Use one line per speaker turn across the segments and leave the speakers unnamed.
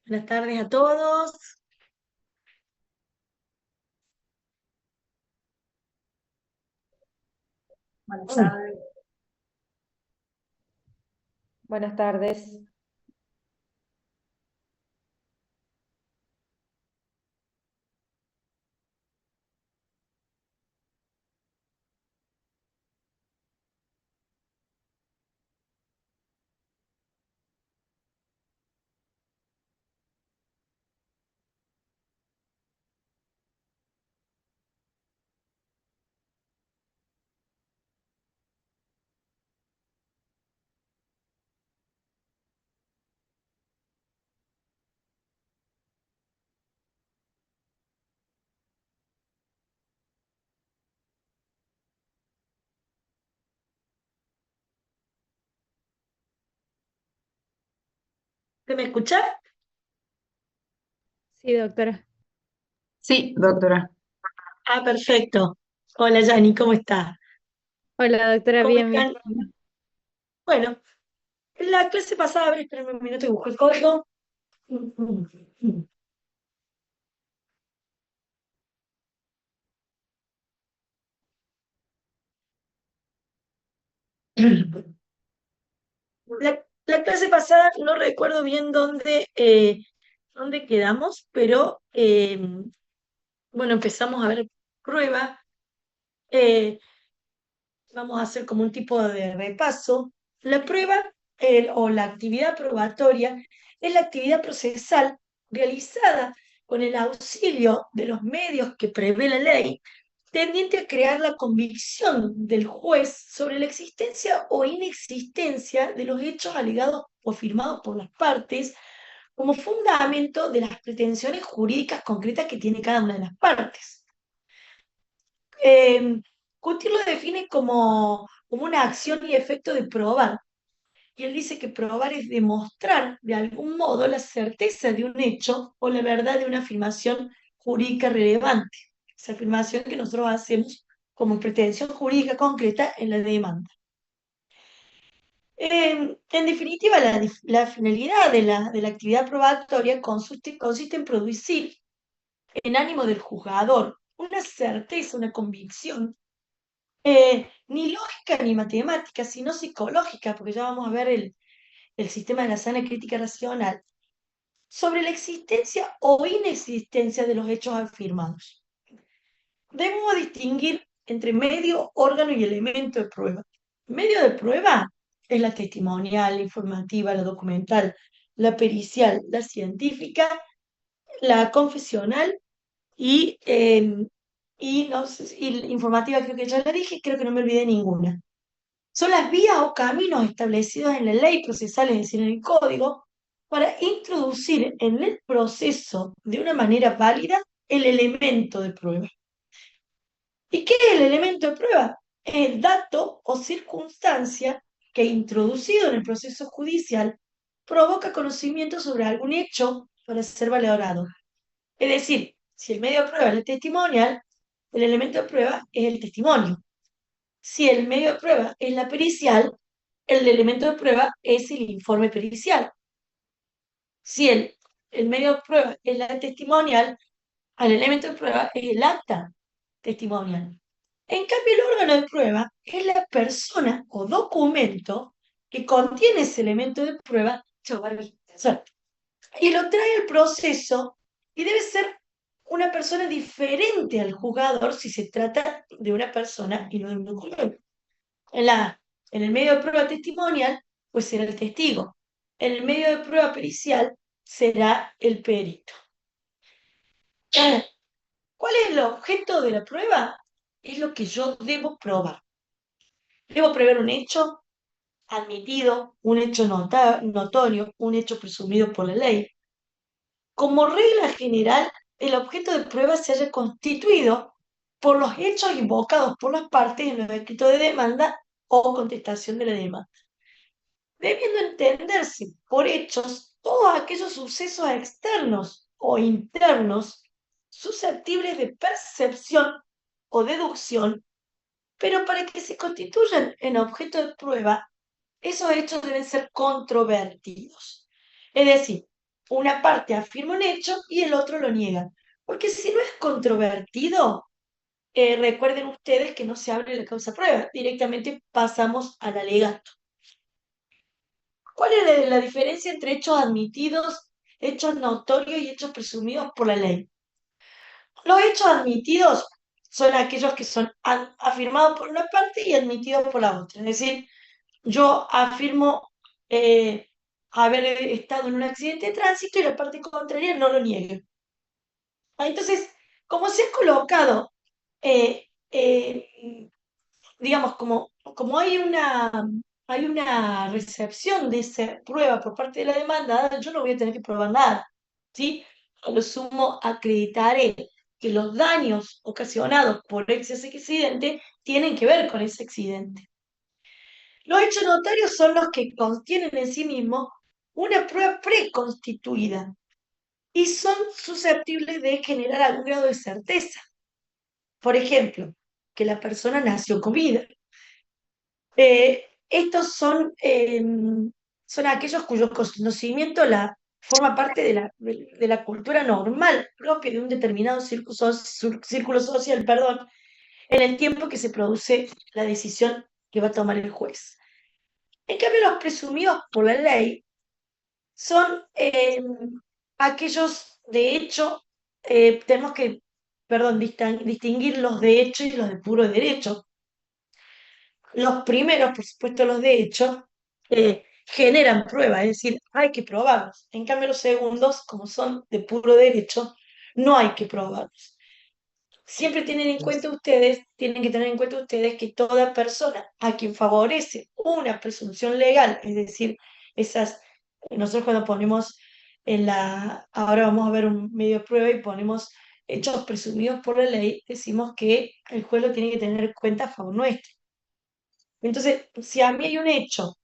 Buenas tardes a todos. Buenas tardes.
Buenas tardes.
¿Se me escucha?
Sí, doctora.
Sí, doctora.
Ah, perfecto. Hola, Yani, ¿cómo está?
Hola, doctora,
¿Cómo
bien, bien.
están? Bueno, en la clase pasada, a ver, espérame un minuto y busco el código. La clase pasada no recuerdo bien dónde quedamos, pero bueno, empezamos a ver prueba. eh, Vamos a hacer como un tipo de repaso. La prueba o la actividad probatoria es la actividad procesal realizada con el auxilio de los medios que prevé la ley, tendiente a crear la convicción del juez sobre la existencia o inexistencia de los hechos alegados o afirmados por las partes como fundamento de las pretensiones jurídicas concretas que tiene cada una de las partes. Eh, Coutir lo define como una acción y efecto de probar. Y él dice que probar es demostrar de algún modo la certeza de un hecho o la verdad de una afirmación jurídica relevante. Esa afirmación que nosotros hacemos como pretensión jurídica concreta en la demanda. En definitiva, la finalidad de la actividad probatoria consiste en producir en ánimo del juzgador una certeza, una convicción ni lógica ni matemática, sino psicológica, porque ya vamos a ver el sistema de la sana crítica racional, sobre la existencia o inexistencia de los hechos afirmados. Debemos distinguir entre medio, órgano y elemento de prueba. Medio de prueba es la testimonial, la informativa, la documental, la pericial, la científica, la confesional y no sé, y la informativa creo que ya la dije, creo que no me olvidé ninguna. Son las vías o caminos establecidos en la ley procesal, es decir, en el código, para introducir en el proceso de una manera válida el elemento de prueba. ¿Y qué es el elemento de prueba? dato o circunstancia que, introducido en el proceso judicial, provoca conocimiento sobre algún hecho para ser valorado. Es decir, si el medio de prueba es el testimonial, el elemento de prueba es el testimonio. Si el medio de prueba es la pericial, el elemento de prueba es el informe pericial. Si el medio de prueba es la testimonial, el elemento de prueba es el acta testimonial. En cambio, el órgano de prueba es la persona o documento que contiene ese elemento de prueba y lo trae al proceso, y debe ser una persona diferente al juzgador si se trata de una persona y no de un documento. En, en el medio de prueba testimonial, pues será el testigo. En el medio de prueba pericial será el perito. ¿Cuál es el objeto de la prueba? Es lo que yo debo probar. Debo probar un hecho admitido, un hecho notorio, un hecho presumido por la ley. Como regla general, el objeto de prueba se haya constituido por los hechos invocados por las partes en los escritos de demanda o contestación de la demanda, debiendo entenderse por hechos todos aquellos sucesos externos o internos susceptibles de percepción o deducción, pero para que se constituyan en objeto de prueba, esos hechos deben ser controvertidos. Es decir, una parte afirma un hecho y el otro lo niega. Porque si no es controvertido, recuerden ustedes que no se abre la causa prueba, directamente pasamos al alegato. ¿Cuál es la diferencia entre hechos admitidos, hechos notorios y hechos presumidos por la ley? Los hechos admitidos son aquellos que son afirmados por una parte y admitidos por la otra. Es decir, yo afirmo haber estado en un accidente de tránsito y la parte contraria no lo niega. Entonces, como se ha colocado, eh, digamos, como hay una recepción de esa prueba por parte de la demanda, yo no voy a tener que probar nada, ¿sí? A lo sumo acreditaré que los daños ocasionados por ese accidente tienen que ver con ese accidente. Los hechos notarios son los que contienen en sí mismos una prueba preconstituida y son susceptibles de generar algún grado de certeza. Por ejemplo, que la persona nació con vida. Estos son aquellos cuyo conocimiento forma parte de la cultura normal propia de un determinado círculo social, perdón, en el tiempo que se produce la decisión que va a tomar el juez. En cambio, los presumidos por la ley son aquellos de hecho, tenemos que, perdón, distinguir los de hecho y los de puro derecho. Los primeros, por supuesto, los de hecho, generan pruebas, es decir, hay que probarlos. En cambio, los segundos, como son de puro derecho, no hay que probarlos. Siempre tienen que tener en cuenta ustedes que toda persona a quien favorece una presunción legal, es decir, nosotros cuando ponemos ahora vamos a ver un medio de prueba y ponemos hechos presumidos por la ley, decimos que el juez lo tiene que tener en cuenta a favor nuestro. Entonces, si a mí hay un hecho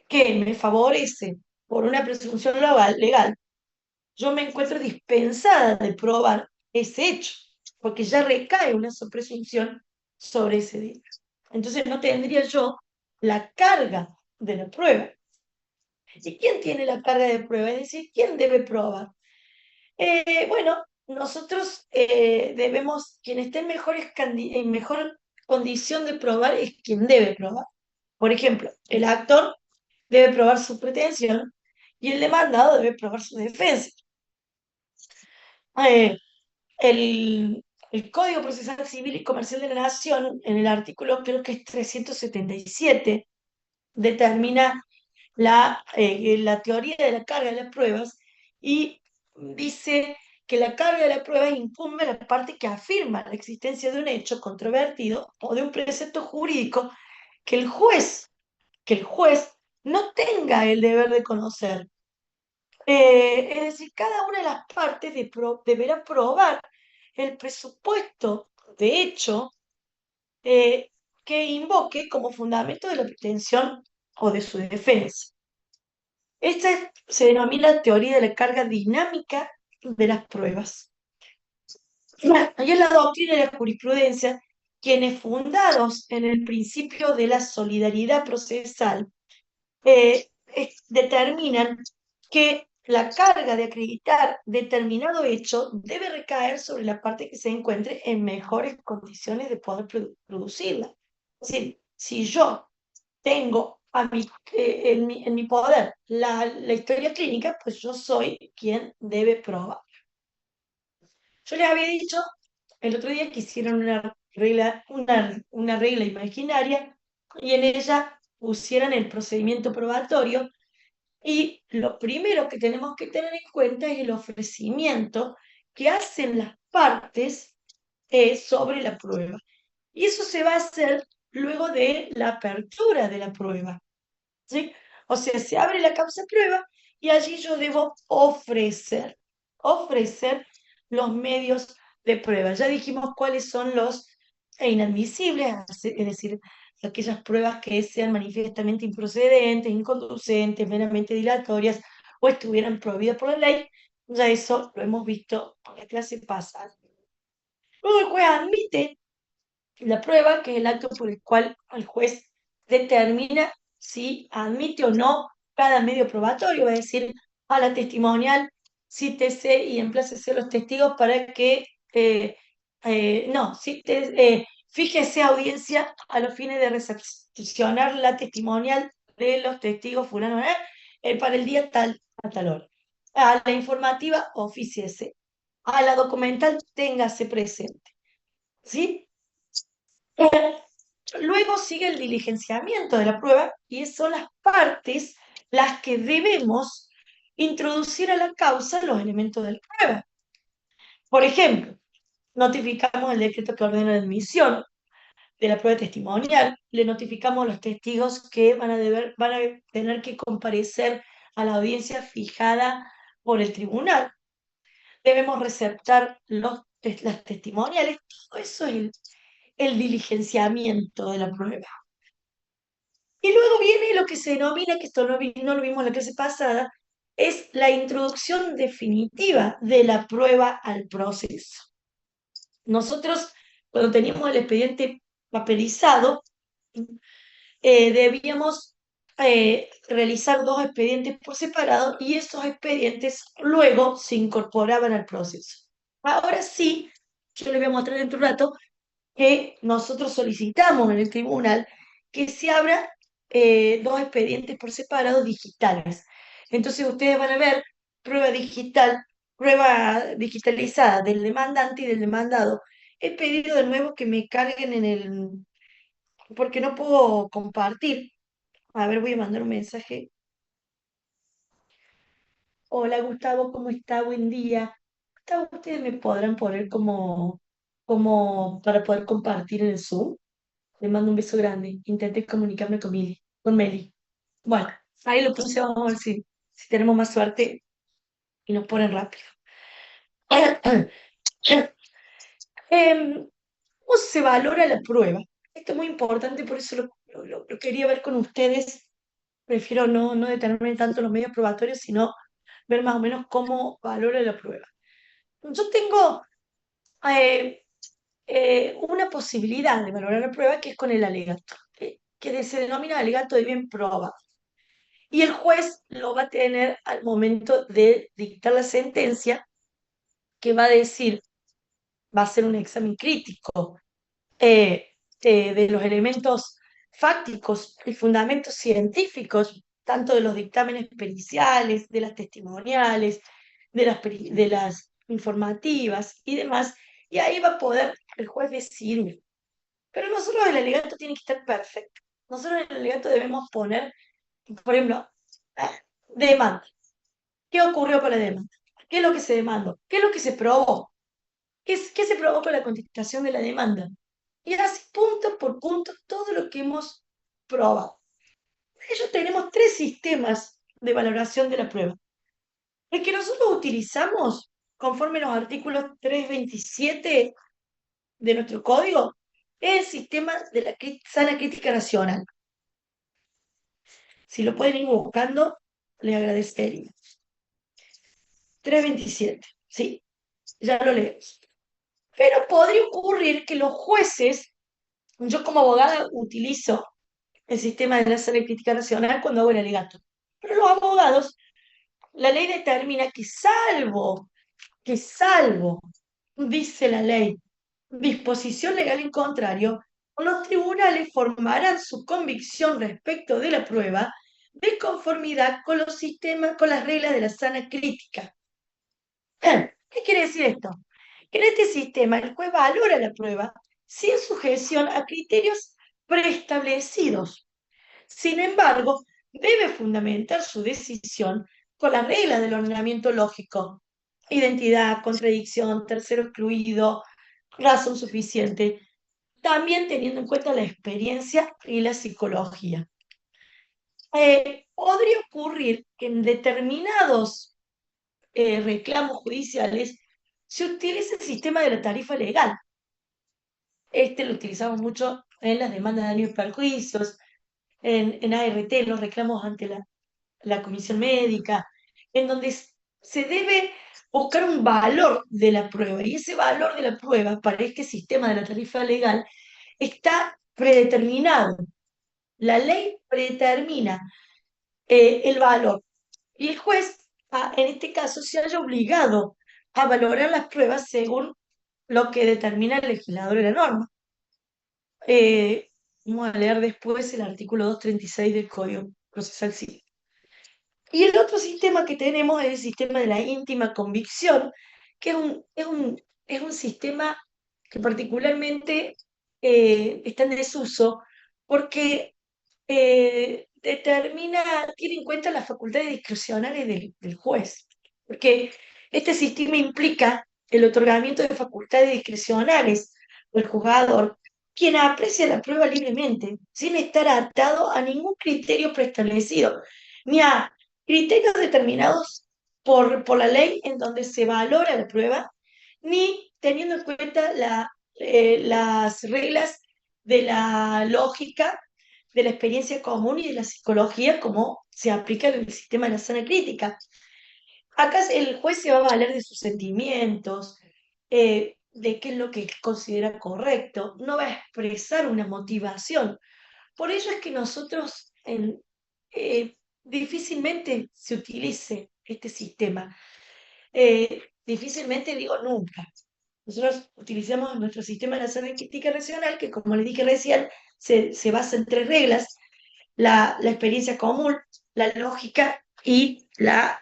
que me favorece por una presunción legal, yo me encuentro dispensada de probar ese hecho, porque ya recae una presunción sobre ese hecho. Entonces no tendría yo la carga de la prueba. ¿Y quién tiene la carga de prueba? Es decir, ¿quién debe probar? Bueno, nosotros quien esté en mejor condición de probar es quien debe probar. Por ejemplo, el actor debe probar su pretensión y el demandado debe probar su defensa. Eh, el Código Procesal Civil y Comercial de la Nación, en el artículo creo que es 377, determina la teoría de la carga de las pruebas y dice que la carga de la prueba incumbe a la parte que afirma la existencia de un hecho controvertido o de un precepto jurídico que el juez no tenga el deber de conocer. Es decir, cada una de las partes deberá probar el presupuesto de hecho que invoque como fundamento de la pretensión o de su defensa. Esta se denomina teoría de la carga dinámica de las pruebas. Y es la doctrina de la jurisprudencia quienes fundados en el principio de la solidaridad procesal determinan que la carga de acreditar determinado hecho debe recaer sobre la parte que se encuentre en mejores condiciones de poder producirla. Es decir, si yo tengo en mi poder la historia clínica, pues yo soy quien debe probar. Yo les había dicho el otro día que hicieron una regla imaginaria y en ella pusieran el procedimiento probatorio y lo primero que tenemos que tener en cuenta es el ofrecimiento que hacen las partes sobre la prueba. Y eso se va a hacer luego de la apertura de la prueba, ¿sí? O sea, se abre la causa prueba y allí yo debo ofrecer los medios de prueba. Ya dijimos cuáles son los inadmisibles, es decir, aquellas pruebas que sean manifiestamente improcedentes, inconducentes, meramente dilatorias o estuvieran prohibidas por la ley. Ya eso lo hemos visto en la clase pasada. Luego el juez admite la prueba, que es el acto por el cual el juez determina si admite o no cada medio probatorio, va a decir a la testimonial, cítese y emplácese los testigos para que, no, fíjese audiencia a los fines de recepcionar la testimonial de los testigos fulano, para el día tal a tal hora. A la informativa, ofíciese. A la documental, téngase presente. ¿Sí? Luego sigue el diligenciamiento de la prueba y son las partes las que debemos introducir a la causa los elementos de la prueba. Por ejemplo, notificamos el decreto que ordena la admisión de la prueba testimonial, le notificamos a los testigos que van a tener que comparecer a la audiencia fijada por el tribunal. Debemos receptar las testimoniales, todo eso es el diligenciamiento de la prueba. Y luego viene lo que se denomina, que esto no lo vimos en la clase pasada, es la introducción definitiva de la prueba al proceso. Nosotros, cuando teníamos el expediente papelizado, debíamos realizar 2 expedientes por separado y esos expedientes luego se incorporaban al proceso. Ahora sí, yo les voy a mostrar en un rato que nosotros solicitamos en el tribunal que se abra 2 expedientes por separado digitales. Entonces ustedes van a ver prueba digital, prueba digitalizada del demandante y del demandado. He pedido de nuevo que me carguen porque no puedo compartir. A ver, voy a mandar un mensaje. Hola Gustavo, ¿cómo está? Buen día. Gustavo, ¿ustedes me podrán poner como para poder compartir en el Zoom? Le mando un beso grande. Intenté comunicarme con Meli. Bueno, ahí lo puse, vamos a ver si tenemos más suerte y nos ponen rápido. ¿Cómo se valora la prueba? Esto es muy importante, por eso lo quería ver con ustedes. Prefiero no detenerme tanto en los medios probatorios, sino ver más o menos cómo valora la prueba. Yo tengo eh, una posibilidad de valorar la prueba que es con el alegato, que se denomina alegato de bien probado. Y el juez lo va a tener al momento de dictar la sentencia, que va a decir, va a ser un examen crítico de los elementos fácticos y fundamentos científicos, tanto de los dictámenes periciales, de las testimoniales, de las informativas y demás, y ahí va a poder el juez decidir. Pero nosotros el alegato tiene que estar perfecto. Nosotros en el alegato debemos poner, por ejemplo, demanda. ¿Qué ocurrió con la demanda? ¿Qué es lo que se demandó? ¿Qué es lo que se probó? ¿Qué se probó con la contestación de la demanda? Y así punto por punto todo lo que hemos probado. Ellos tenemos 3 sistemas de valoración de la prueba. El que nosotros utilizamos, conforme los artículos 327 de nuestro código, es el sistema de la sana crítica nacional. Si lo pueden ir buscando, les agradecería. 327, sí, ya lo leemos. Pero podría ocurrir que los jueces, yo como abogada utilizo el sistema de la sala de crítica nacional cuando hago el alegato, pero los abogados, la ley determina que salvo, dice la ley, disposición legal en contrario, los tribunales formarán su convicción respecto de la prueba de conformidad con los sistemas, con las reglas de la sana crítica. ¿Qué quiere decir esto? Que en este sistema el juez valora la prueba sin sujeción a criterios preestablecidos. Sin embargo, debe fundamentar su decisión con las reglas del ordenamiento lógico: identidad, contradicción, tercero excluido, razón suficiente, también teniendo en cuenta la experiencia y la psicología. Podría ocurrir que en determinados reclamos judiciales se utiliza el sistema de la tarifa legal. Este lo utilizamos mucho en las demandas de daños y perjuicios, en ART, en los reclamos ante la comisión médica, en donde se debe buscar un valor de la prueba, y ese valor de la prueba para este sistema de la tarifa legal está predeterminado. La ley predetermina el valor, y el juez, en este caso, se haya obligado a valorar las pruebas según lo que determina el legislador de la norma. Vamos a leer después el artículo 236 del Código Procesal Civil. Y el otro sistema que tenemos es el sistema de la íntima convicción, que es un sistema que particularmente está en desuso porque tiene en cuenta las facultades discrecionales del juez. Porque este sistema implica el otorgamiento de facultades discrecionales al juzgador, quien aprecia la prueba libremente, sin estar atado a ningún criterio preestablecido, ni a criterios determinados por la ley en donde se valora la prueba, ni teniendo en cuenta las reglas de la lógica, de la experiencia común y de la psicología como se aplica en el sistema de la sana crítica. Acá el juez se va a valer de sus sentimientos, de qué es lo que considera correcto, no va a expresar una motivación. Por ello es que nosotros difícilmente se utilice este sistema. Difícilmente digo nunca. Nosotros utilizamos nuestro sistema de la sana crítica racional, que como le dije recién, se basa en tres reglas: la experiencia común, la lógica y la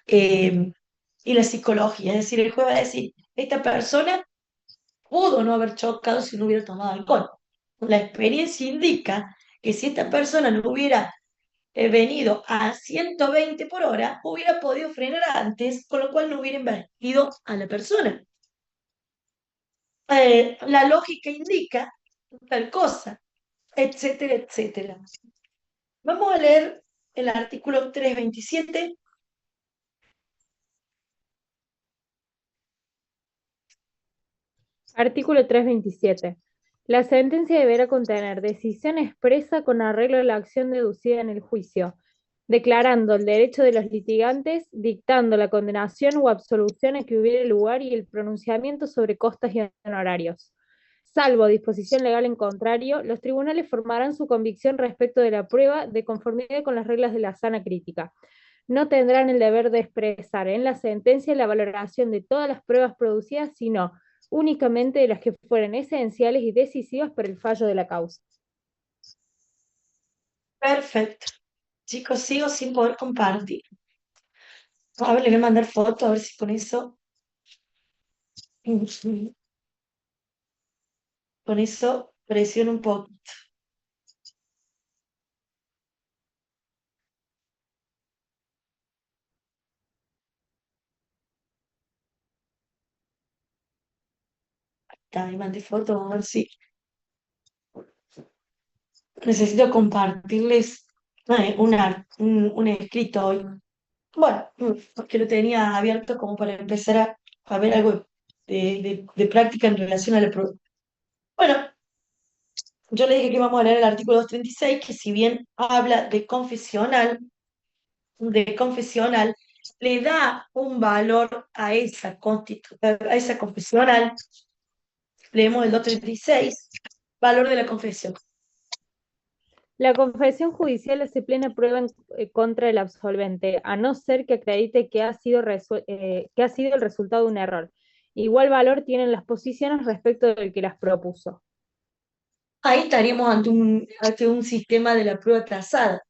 psicología. Es decir, el juez va a decir, esta persona pudo no haber chocado si no hubiera tomado alcohol. La experiencia indica que si esta persona no hubiera venido a 120 por hora, hubiera podido frenar antes, con lo cual no hubiera embestido a la persona. La lógica indica tal cosa, etcétera, etcétera. Vamos a leer el artículo 327.
Artículo 327. La sentencia deberá contener decisión expresa con arreglo a la acción deducida en el juicio, declarando el derecho de los litigantes, dictando la condenación o absolución a que hubiere lugar y el pronunciamiento sobre costas y honorarios. Salvo disposición legal en contrario, los tribunales formarán su convicción respecto de la prueba de conformidad con las reglas de la sana crítica. No tendrán el deber de expresar en la sentencia la valoración de todas las pruebas producidas, sino únicamente de las que fueran esenciales y decisivas para el fallo de la causa.
Perfecto. Chicos, sigo sin poder compartir. A ver, le voy a mandar foto, a ver si con eso. Con eso presiono un poco. Ahí mandé foto, a ver si. Necesito compartirles un escrito hoy. Bueno, porque lo tenía abierto como para empezar a ver algo de práctica en relación a la prueba. Bueno, yo le dije que íbamos a leer el artículo 236, que si bien habla de confesional, le da un valor a a esa confesional. Leemos el 236, valor de la confesión.
La confesión judicial hace plena prueba contra el absolvente, a no ser que acredite que que ha sido el resultado de un error. Igual valor tienen las posiciones respecto del que las propuso.
Ahí estaríamos ante un sistema de la prueba trazada,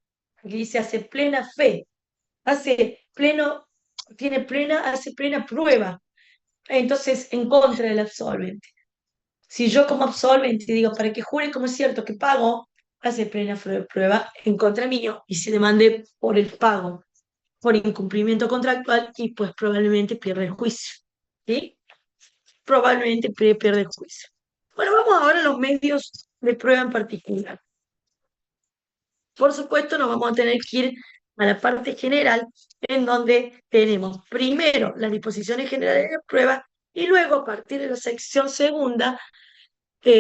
que dice hace plena fe, hace pleno, hace plena prueba. Entonces, en contra del absolvente. Si yo como absolvente digo, para que jure como es cierto que pago, hace plena prueba en contra mío y se demande por el pago, por incumplimiento contractual y pues probablemente pierde el juicio. ¿Sí? Probablemente pierde el juicio. Bueno, vamos ahora a los medios de prueba en particular. Por supuesto, nos vamos a tener que ir a la parte general, en donde tenemos primero las disposiciones generales de prueba y luego, a partir de la sección segunda,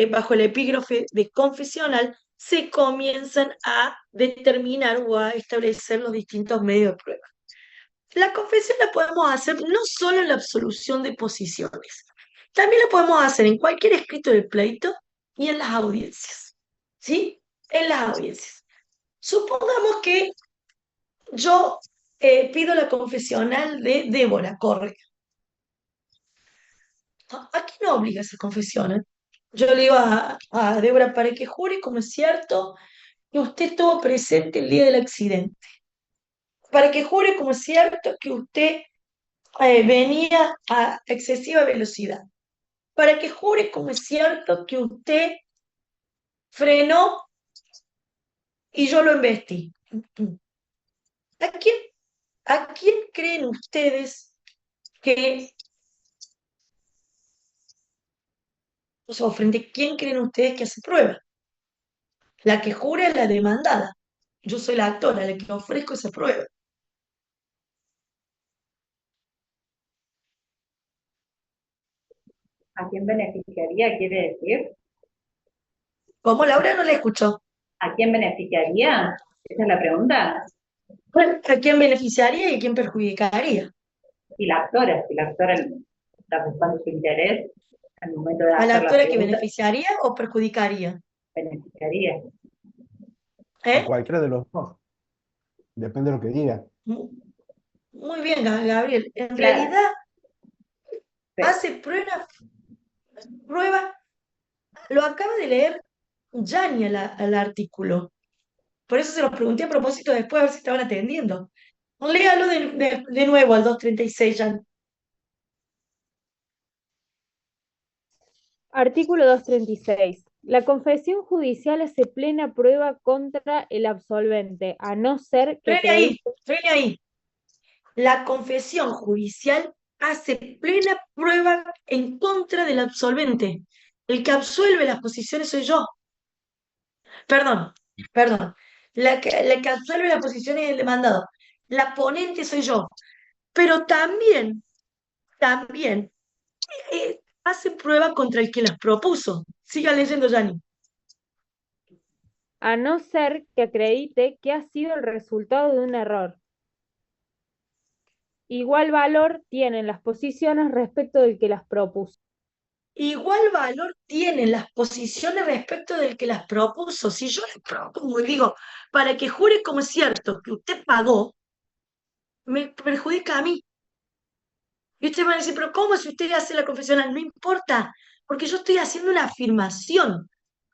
bajo el epígrafe de confesional, se comienzan a determinar o a establecer los distintos medios de prueba. La confesión la podemos hacer no solo en la absolución de posiciones, también la podemos hacer en cualquier escrito del pleito y en las audiencias. ¿Sí? En las audiencias. Supongamos que yo pido la confesional de Débora Correa. ¿A quién obliga esa confesión? Yo le digo a Débora para que jure como es cierto que usted estuvo presente el día del accidente. Para que jure como es cierto que usted venía a excesiva velocidad. Para que jure como es cierto que usted frenó y yo lo embestí. ¿A quién, a quién creen ustedes que, o sea, frente a quién creen ustedes que hace prueba? La que jura es la demandada. Yo soy la actora, la que ofrezco esa prueba.
¿A quién beneficiaría, quiere decir?
¿Cómo Laura no la escuchó?
¿A quién beneficiaría? Esa es la pregunta.
Bueno, ¿a quién beneficiaría y a quién perjudicaría?
Si la actora está buscando su interés al momento de
¿A la
hacer la
actora que
pregunta,
beneficiaría o perjudicaría?
beneficiaría.
A
¿Eh?
cualquiera de los dos, depende de lo que diga.
Mu- Muy bien, Gabriel. En
Claro,
realidad
sí.
hace prueba, lo acaba de leer Yani al artículo. Por eso se los pregunté a propósito después a ver si estaban atendiendo. Léalo de nuevo al 236, Jan.
Artículo 236. La confesión judicial hace plena prueba contra el absolvente, a no ser que
Frene ahí,
acredite.
frene ahí. La confesión judicial hace plena prueba en contra del absolvente. El que absuelve las posiciones soy yo. Perdón, perdón. La que absuelve las posiciones es el demandado. La ponente soy yo. Pero también hace prueba contra el que las propuso. Siga leyendo, Yanni.
A no ser que acredite que ha sido el resultado de un error. Igual valor tienen las posiciones respecto del que las propuso.
Igual valor tienen las posiciones respecto del que las propuso. Si yo le propongo y digo, para que jure como es cierto que usted pagó, me perjudica a mí. Y ustedes van a decir, pero ¿cómo si usted hace la confesional? No importa, porque yo estoy haciendo una afirmación.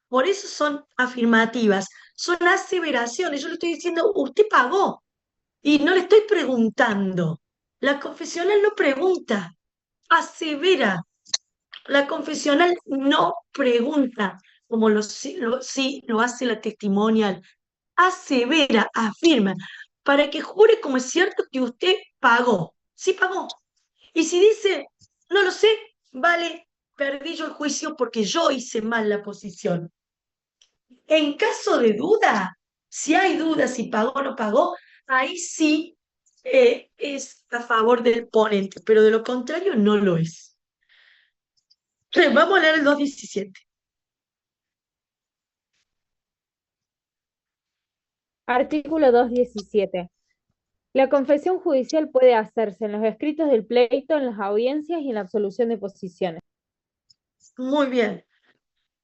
Por eso son afirmativas, son aseveraciones. Yo le estoy diciendo, usted pagó. Y no le estoy preguntando. La confesional no pregunta, asevera. La confesional no pregunta, como sí lo hace la testimonial. Asevera, afirma, para que jure como es cierto que usted pagó. Sí pagó. Y si dice, no lo sé, vale, perdí yo el juicio porque yo hice mal la posición. En caso de duda, si hay duda si pagó o no pagó, ahí sí es a favor del ponente, pero de lo contrario no lo es. Vamos a leer el 217.
Artículo 217. La confesión judicial puede hacerse en los escritos del pleito, en las audiencias y en la absolución de posiciones.
Muy bien,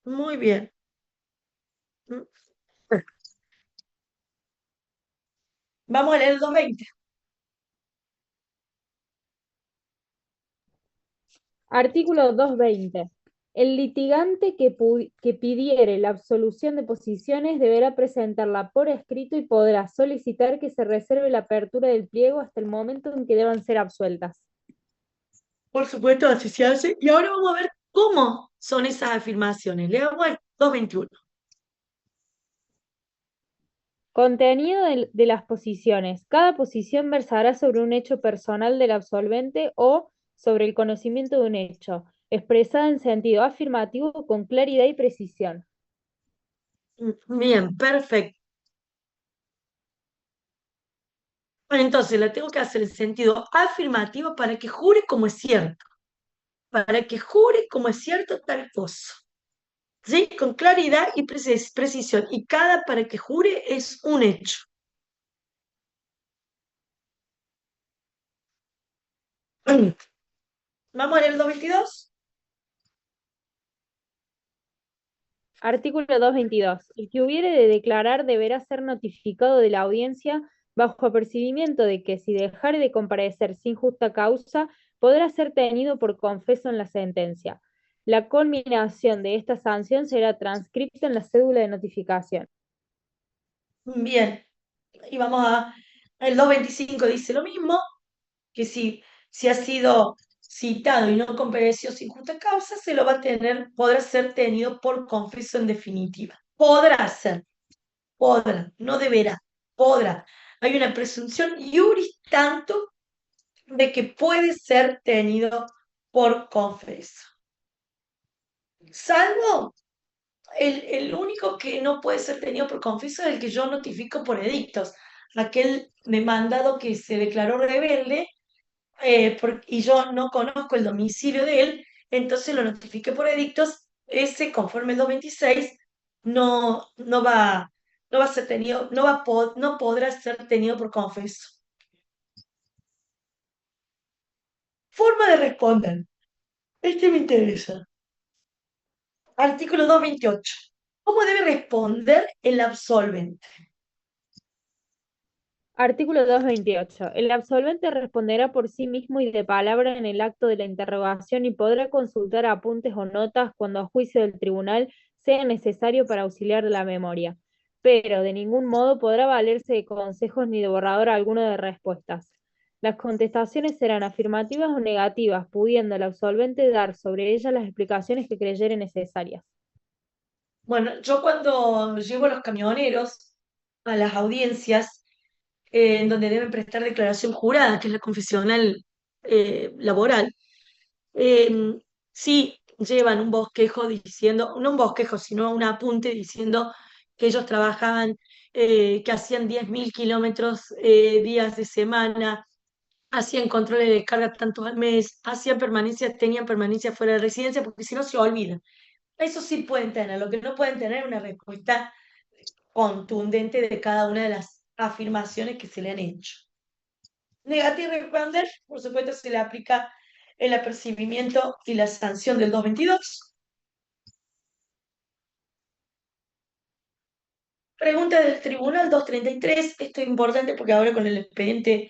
muy bien. Vamos a leer el 220.
Artículo 220. El litigante que pidiere la absolución de posiciones deberá presentarla por escrito y podrá solicitar que se reserve la apertura del pliego hasta el momento en que deban ser absueltas.
Por supuesto, así se hace. Y ahora vamos a ver cómo son esas afirmaciones. Leamos el 221.
Contenido de las posiciones. Cada posición versará sobre un hecho personal del absolvente o sobre el conocimiento de un hecho, expresada en sentido afirmativo con claridad y precisión.
Bien, perfecto. Entonces la tengo que hacer en sentido afirmativo para que jure como es cierto. Para que jure como es cierto tal cosa. ¿Sí? Con claridad y precisión. Y cada para que jure es un hecho. Vamos a leer el 222.
Artículo 222. El que hubiere de declarar deberá ser notificado de la audiencia bajo apercibimiento de que, si dejare de comparecer sin justa causa, podrá ser tenido por confeso en la sentencia. La culminación de esta sanción será transcripta en la cédula de notificación.
Bien. Y vamos a... El 225 dice lo mismo, que si ha sido citado y no compareció sin justa causa, se lo va a tener, podrá ser tenido por confeso en definitiva. Podrá ser, podrá, no deberá, podrá. Hay una presunción iuris tanto de que puede ser tenido por confeso. Salvo el único que no puede ser tenido por confeso es el que yo notifico por edictos. Aquel demandado que se declaró rebelde y yo no conozco el domicilio de él, entonces lo notifiqué por edictos. Ese, conforme el 226, no va a ser tenido, no podrá ser tenido por confeso. Forma de responder. Este me interesa. Artículo 228. ¿Cómo debe responder el absolvente?
Artículo 228. El absolvente responderá por sí mismo y de palabra en el acto de la interrogación y podrá consultar apuntes o notas cuando a juicio del tribunal sea necesario para auxiliar de la memoria, pero de ningún modo podrá valerse de consejos ni de borrador alguno de respuestas. Las contestaciones serán afirmativas o negativas, pudiendo el absolvente dar sobre ellas las explicaciones que creyere necesarias.
Bueno, yo cuando llevo a los camioneros a las audiencias, en donde deben prestar declaración jurada, que es la confesional laboral, eh, sí llevan un bosquejo diciendo, no un bosquejo, sino un apunte diciendo que ellos trabajaban, que hacían 10.000 kilómetros días de semana, hacían controles de carga tantos al mes, tenían permanencia fuera de residencia, porque si no se olvidan. Eso sí pueden tener, lo que no pueden tener es una respuesta contundente de cada una de las afirmaciones que se le han hecho. Negative responder, por supuesto, se le aplica el apercibimiento y la sanción del 222. Pregunta del tribunal 233. Esto es importante porque ahora con el expediente,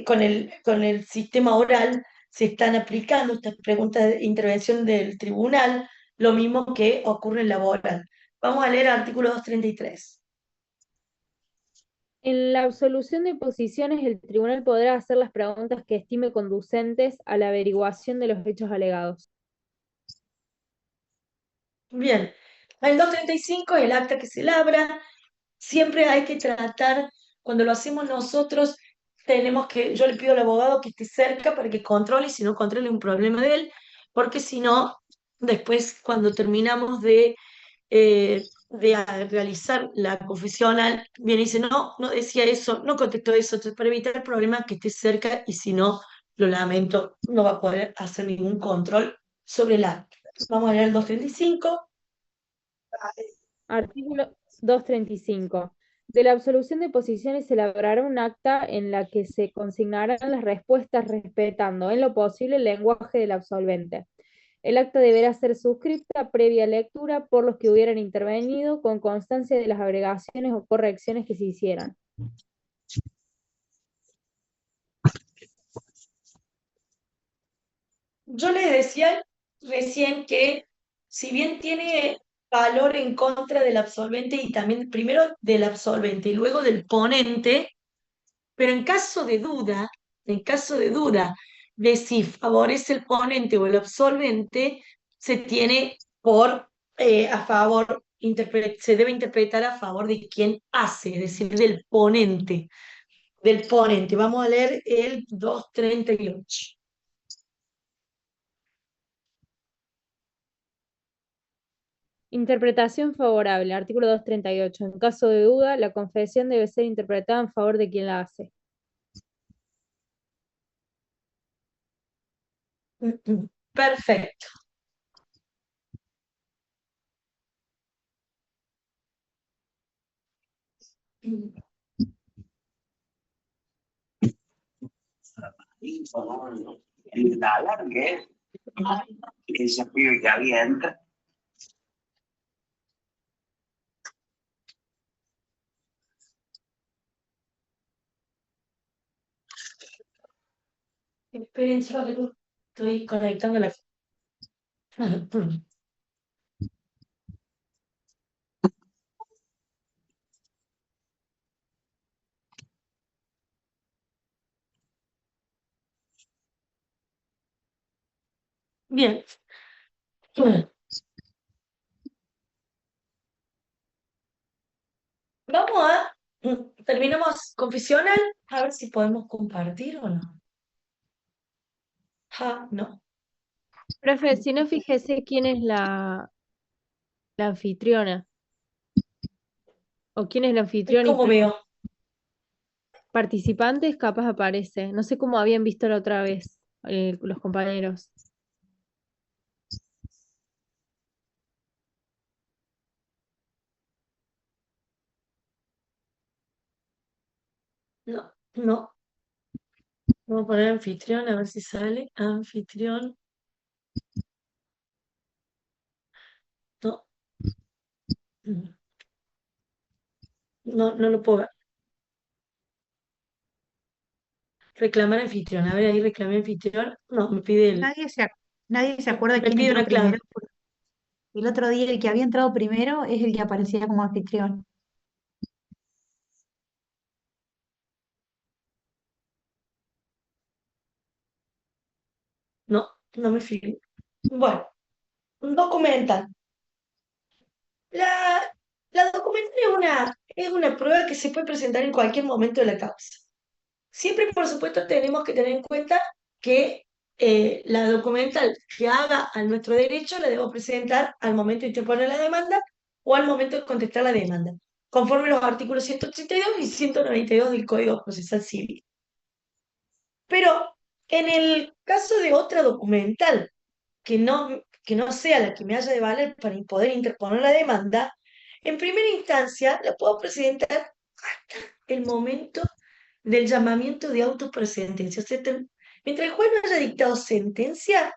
con el sistema oral, se están aplicando estas preguntas de intervención del tribunal, lo mismo que ocurre en laboral. Vamos a leer el artículo 233.
En la absolución de posiciones, el tribunal podrá hacer las preguntas que estime conducentes a la averiguación de los hechos alegados.
Bien, el 235 es el acta que se labra. Siempre hay que tratar, cuando lo hacemos nosotros, yo le pido al abogado que esté cerca para que controle, y si no controle un problema de él, porque si no, después cuando terminamos de realizar la confesional, viene y dice, no, no decía eso, no contestó eso. Entonces, para evitar el problema, que esté cerca, y si no, lo lamento, no va a poder hacer ningún control sobre el acta. Vamos a leer el 235.
Artículo 235. De la absolución de posiciones se elaborará un acta en la que se consignarán las respuestas respetando en lo posible el lenguaje del absolvente. El acta deberá ser suscripta previa lectura por los que hubieran intervenido con constancia de las agregaciones o correcciones que se hicieran.
Yo les decía recién que si bien tiene valor en contra del absolvente y también primero del absolvente y luego del ponente, pero en caso de duda de si favorece el ponente o el absolvente, se tiene por a favor, se debe interpretar a favor de quien hace, es decir, del ponente, del ponente. Vamos a leer el 238.
Interpretación favorable. Artículo 238. En caso de duda, la confesión debe ser interpretada en favor de quien la hace.
Perfecto.
La alargué, ese pibe que había entrado.
Esperen, solo estoy conectando la. Bien. Vamos a. Terminamos confesional, a ver si podemos compartir o no. No.
Profe, si no, fíjese quién es la anfitriona. ¿O quién es la anfitriona y
¿Cómo veo?
participantes? Capaz aparece. No sé cómo habían visto la otra vez los compañeros.
No, no. Vamos a poner anfitrión, a ver si sale. Anfitrión. No. No, no lo puedo ver. Reclamar anfitrión. A ver, ahí reclamé anfitrión. No, me pide
Nadie se acuerda
me
quién
pide
entró
una clave.
primero, porque el otro día el que había entrado primero es el que aparecía como anfitrión.
No, no me fijo. Bueno, un documental. La, la documental es una prueba que se puede presentar en cualquier momento de la causa. Siempre, por supuesto, tenemos que tener en cuenta que la documental que haga a nuestro derecho la debo presentar al momento de interponer la demanda o al momento de contestar la demanda, conforme los artículos 182 y 192 del Código Procesal Civil. Pero en el caso de otra documental que no sea la que me haya de valer para poder interponer la demanda, en primera instancia la puedo presentar hasta el momento del llamamiento de auto por sentencia. O sea, mientras el juez no haya dictado sentencia,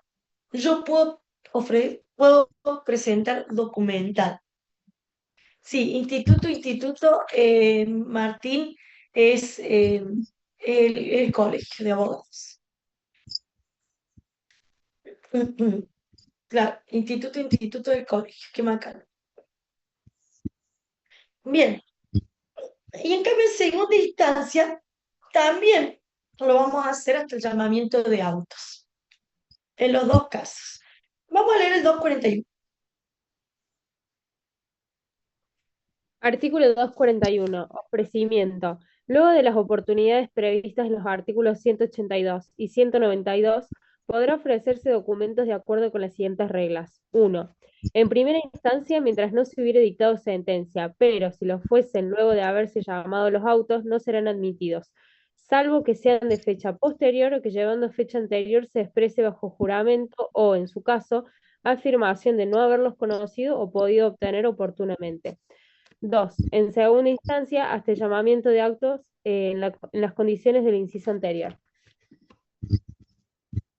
yo puedo presentar documental. Sí, instituto, Martín, es el colegio de abogados. Claro, instituto del colegio, qué macana. Bien, y en cambio en segunda instancia también lo vamos a hacer hasta el llamamiento de autos, en los dos casos. Vamos a leer el 241.
Artículo 241. Ofrecimiento. Luego de las oportunidades previstas en los artículos 182 y 192, podrá ofrecerse documentos de acuerdo con las siguientes reglas. 1. En primera instancia, mientras no se hubiere dictado sentencia, pero si lo fuesen luego de haberse llamado los autos, no serán admitidos, salvo que sean de fecha posterior o que llevando fecha anterior se exprese bajo juramento o, en su caso, afirmación de no haberlos conocido o podido obtener oportunamente. 2. En segunda instancia, hasta el llamamiento de actos en las condiciones del inciso anterior.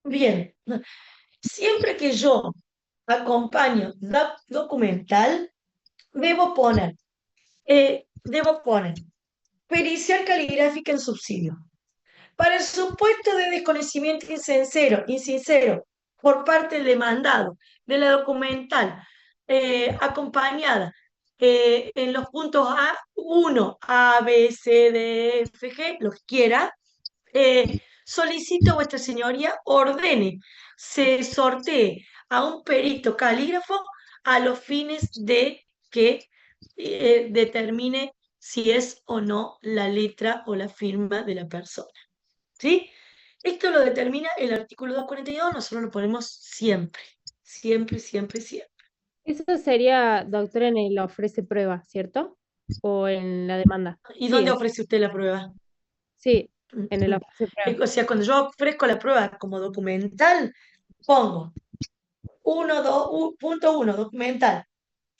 Bien, siempre que yo acompaño documental, debo poner pericial caligráfica en subsidio. Para el supuesto de desconocimiento insincero por parte del demandado de la documental acompañada en los puntos A1, A, B, C, D, F, G, los quiera, solicito a vuestra señoría ordene, se sortee a un perito calígrafo a los fines de que determine si es o no la letra o la firma de la persona. ¿Sí? Esto lo determina el artículo 242, nosotros lo ponemos siempre, siempre, siempre, siempre.
Eso sería, doctora, en el ofrece prueba, ¿cierto? O en la demanda.
¿Y
Sí,
dónde ofrece usted la prueba?
sí, en el ofrece prueba.
O sea, cuando yo ofrezco la prueba como documental, pongo punto 1, documental.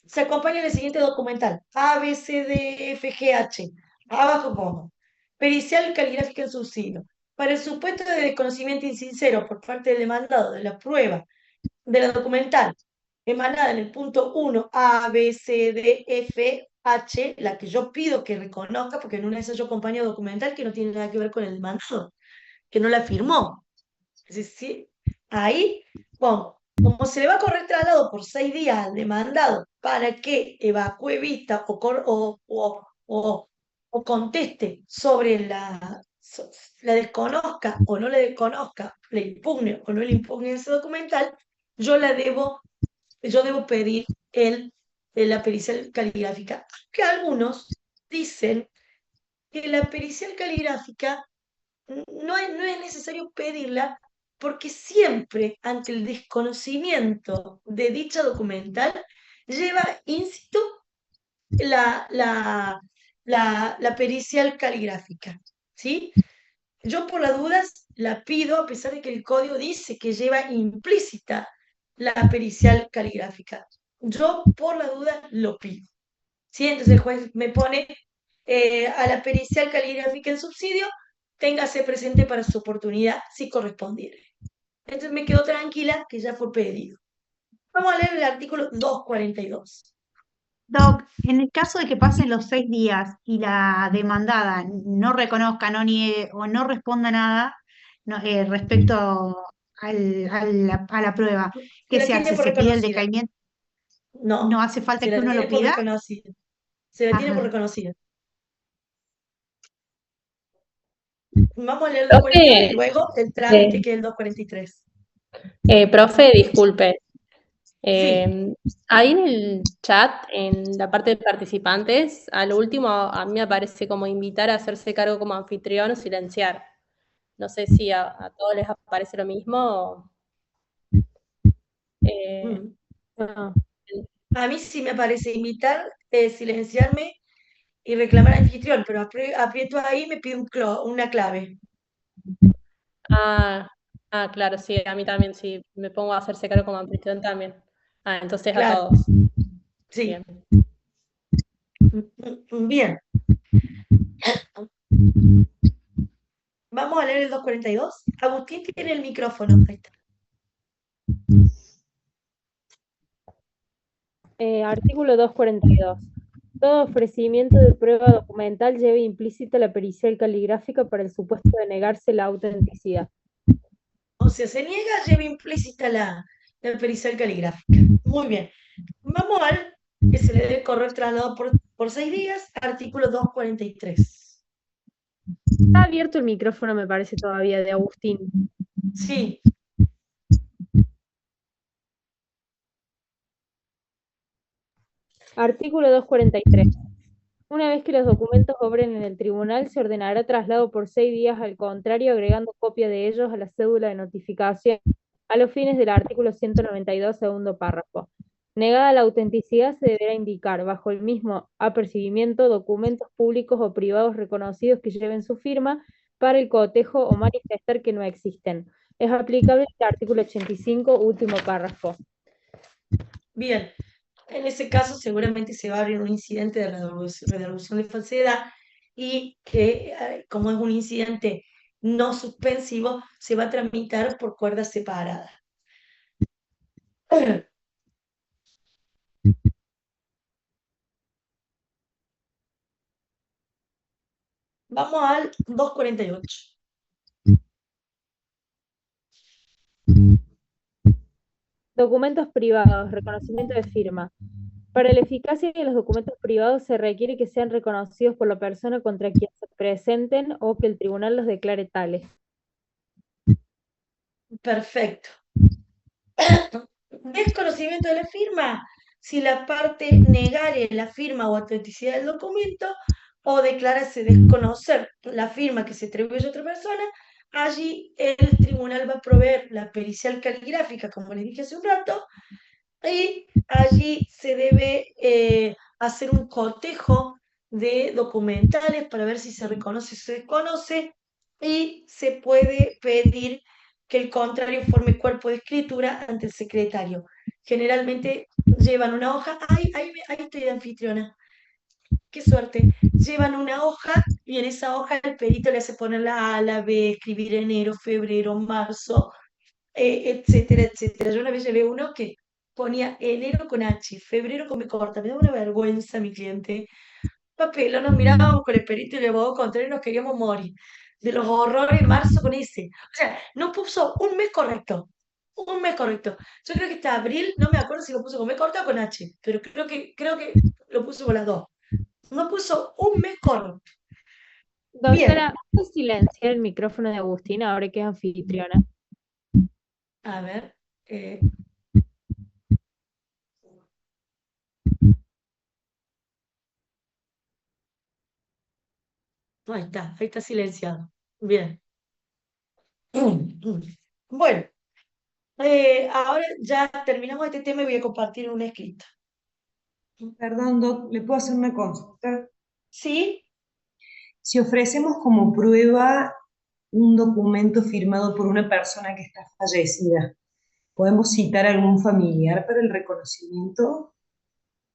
Se acompaña del siguiente documental, A, B, C, D, F, G, H. Abajo pongo, pericial caligráfica en subsidio. Para el supuesto de desconocimiento insincero por parte del demandado de la prueba de la documental emanada en el punto 1, A, B, C, D, F, H, la que yo pido que reconozca, porque en una de esas yo acompaño documental que no tiene nada que ver con el demandado, que no la firmó. Es decir, ahí pongo, como se le va a correr traslado por 6 días al demandado para que evacúe vista o conteste sobre la desconozca o no le desconozca, le impugne o no le impugne ese documental, yo debo pedir la pericial caligráfica. Que algunos dicen que la pericial caligráfica no es necesario pedirla porque siempre ante el desconocimiento de dicha documental lleva íncito la pericial caligráfica, ¿sí? Yo por las dudas la pido a pesar de que el código dice que lleva implícita la pericial caligráfica. Yo por las dudas lo pido, ¿sí? Entonces el juez me pone a la pericial caligráfica en subsidio, téngase presente para su oportunidad si correspondiere. Entonces me quedo tranquila que ya fue pedido. Vamos a leer el artículo 242.
Doc, en el caso de que pasen los 6 días y la demandada no reconozca, no niegue o no responda nada respecto a la prueba,
Se
¿qué
la
se
tiene
hace?
por
¿Se pide el
reconocida.
decaimiento? ¿No
No,
hace falta
se
que
la
uno lo
tiene por
pida?
reconocida. Se la tiene por
Ajá.
reconocida. Vamos a leer el 242 y
Profe,
luego el trámite
eh,
que es el 243.
profe, disculpe.
Sí,
Ahí en el chat, en la parte de participantes, a lo último a mí me aparece como invitar a hacerse cargo como anfitrión o silenciar. No sé si a todos les aparece lo mismo. Eh,
mm.
No.
A mí sí me parece invitar, silenciarme y reclamar al anfitrión, pero aprieto ahí y me pide una clave.
ah, claro, sí, a mí también, sí, me pongo a hacerse cargo como anfitrión también. Ah, entonces a
Claro,
todos.
sí.
Bien.
Bien. Vamos a leer el 242. Agustín tiene el micrófono. Ahí está.
Artículo 242. Todo ofrecimiento de prueba documental lleva implícita la pericial caligráfica para el supuesto de negarse la autenticidad.
O sea, se niega, lleva implícita la pericial caligráfica. Muy bien. Vamos al que se le debe correr traslado por 6 días, artículo 243.
Está abierto el micrófono, me parece todavía, de Agustín.
Sí,
Artículo 243. Una vez que los documentos obren en el tribunal, se ordenará traslado por 6 días al contrario, agregando copia de ellos a la cédula de notificación a los fines del artículo 192, segundo párrafo. Negada la autenticidad, se deberá indicar, bajo el mismo apercibimiento, documentos públicos o privados reconocidos que lleven su firma para el cotejo o manifestar que no existen. Es aplicable el artículo 85, último párrafo.
bien. En ese caso seguramente se va a abrir un incidente de resolución de falsedad y que como es un incidente no suspensivo, se va a tramitar por cuerda separada. Vamos al 248.
Documentos privados, reconocimiento de firma. Para la eficacia de los documentos privados se requiere que sean reconocidos por la persona contra quien se presenten o que el tribunal los declare tales.
Perfecto. Desconocimiento de la firma, si la parte negare la firma o autenticidad del documento o declarase desconocer la firma que se atribuye a otra persona, allí el tribunal va a proveer la pericial caligráfica, como les dije hace un rato, y allí se debe hacer un cotejo de documentales para ver si se reconoce o se desconoce, y se puede pedir que el contrario forme cuerpo de escritura ante el secretario. Generalmente llevan una hoja, ahí estoy de anfitriona, qué suerte, llevan una hoja y en esa hoja el perito le hace poner la A, la B, escribir enero, febrero, marzo, etcétera, etcétera. Yo una vez llevé uno que ponía enero con H, febrero con B corta, me daba una vergüenza mi cliente. Papel, nos mirábamos con el perito y el abogado contrario y nos queríamos morir de los horrores de marzo con ese. O sea, no puso un mes correcto. Un mes correcto. Yo creo que hasta abril, no me acuerdo si lo puso con B corta o con H, pero creo que lo puso con las dos. No puso un mes correcto. Bien,
Doctora, ¿puede silenciar el micrófono de Agustina ahora que es anfitriona?
a ver. Ahí está silenciado. Bien. Bueno, ahora ya terminamos este tema y voy a compartir un escrito.
Perdón, Doc, ¿le puedo hacer una consulta?
¿Sí?
Si ofrecemos como prueba un documento firmado por una persona que está fallecida, ¿podemos citar a algún familiar para el reconocimiento?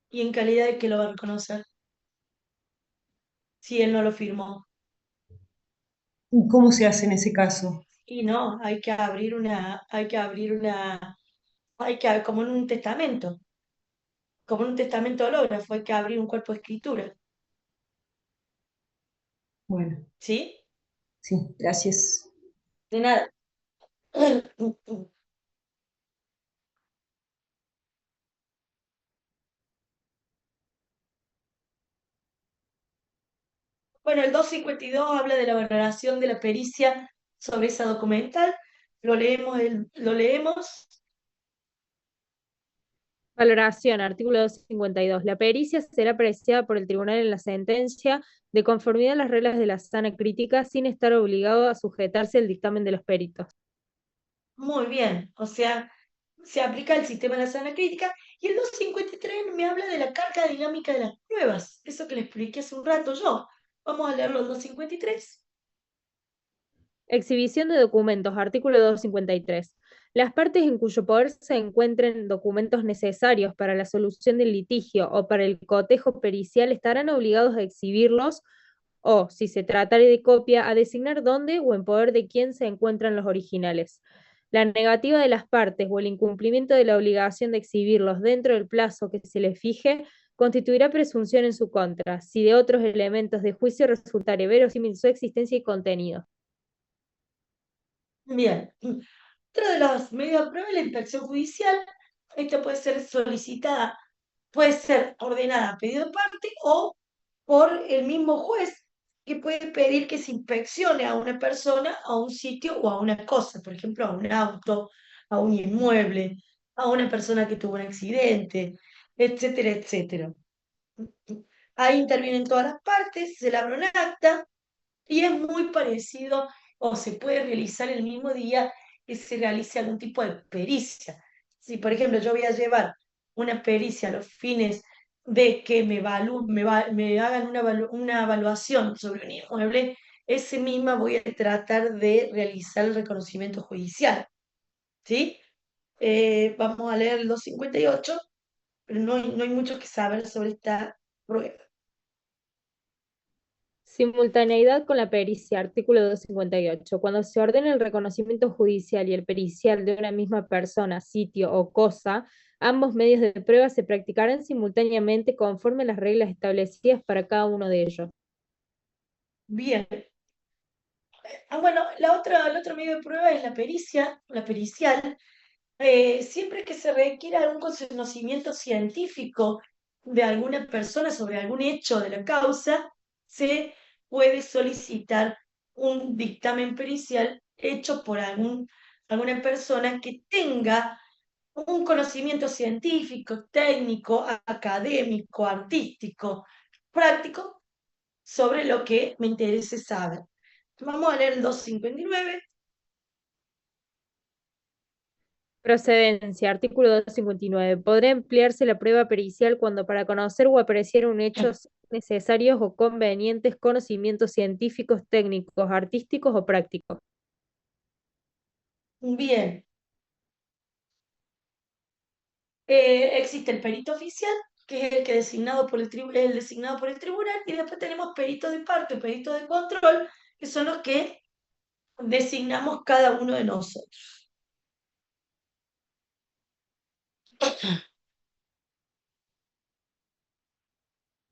¿Y en calidad de que lo va a reconocer? Si él no lo firmó.
¿Y cómo se hace en ese caso?
Y no, como en un testamento, como en un testamento hológrafo, hay que abrir un cuerpo de escritura.
Bueno,
¿Sí?
sí, gracias.
De nada. Bueno, el 252 habla de la valoración de la pericia sobre esa documental. Lo leemos.
Valoración, artículo 252. La pericia será apreciada por el tribunal en la sentencia de conformidad a las reglas de la sana crítica sin estar obligado a sujetarse al dictamen de los peritos.
Muy bien, o sea, se aplica el sistema de la sana crítica y el 253 me habla de la carga dinámica de las pruebas, eso que le expliqué hace un rato yo. Vamos a leerlo el 253.
Exhibición de documentos, artículo 253. Las partes en cuyo poder se encuentren documentos necesarios para la solución del litigio o para el cotejo pericial estarán obligados a exhibirlos o, si se tratare de copia, a designar dónde o en poder de quién se encuentran los originales. La negativa de las partes o el incumplimiento de la obligación de exhibirlos dentro del plazo que se les fije constituirá presunción en su contra, si de otros elementos de juicio resultare verosímil su existencia y contenido.
Bien, otra de las medidas de prueba es la inspección judicial. Esta puede ser solicitada, puede ser ordenada a pedido de parte o por el mismo juez, que puede pedir que se inspeccione a una persona, a un sitio o a una cosa, por ejemplo, a un auto, a un inmueble, a una persona que tuvo un accidente, etcétera, etcétera. Ahí intervienen todas las partes, se labra un acta y es muy parecido o se puede realizar el mismo día que se realice algún tipo de pericia. Si, por ejemplo, yo voy a llevar una pericia a los fines de que me hagan una evaluación sobre un inmueble, ese misma voy a tratar de realizar el reconocimiento judicial. ¿Sí? Vamos a leer el 258. pero no hay mucho que saber sobre esta prueba.
Simultaneidad con la pericia, artículo 258. Cuando se ordena el reconocimiento judicial y el pericial de una misma persona, sitio o cosa, ambos medios de prueba se practicarán simultáneamente conforme a las reglas establecidas para cada uno de ellos.
Bien. Bueno, el otro medio de prueba es la pericia, la pericial. Siempre que se requiera algún conocimiento científico de alguna persona sobre algún hecho de la causa, se puede solicitar un dictamen pericial hecho por alguna persona que tenga un conocimiento científico, técnico, académico, artístico, práctico sobre lo que me interese saber. Vamos a leer el 259.
Procedencia, artículo 259. Podrá emplearse la prueba pericial cuando para conocer o apreciar un hecho sean necesarios o convenientes conocimientos científicos, técnicos, artísticos o prácticos.
Bien. Existe el perito oficial, que es el que designado por el designado por el tribunal, y después tenemos peritos de parte, peritos de control, que son los que designamos cada uno de nosotros.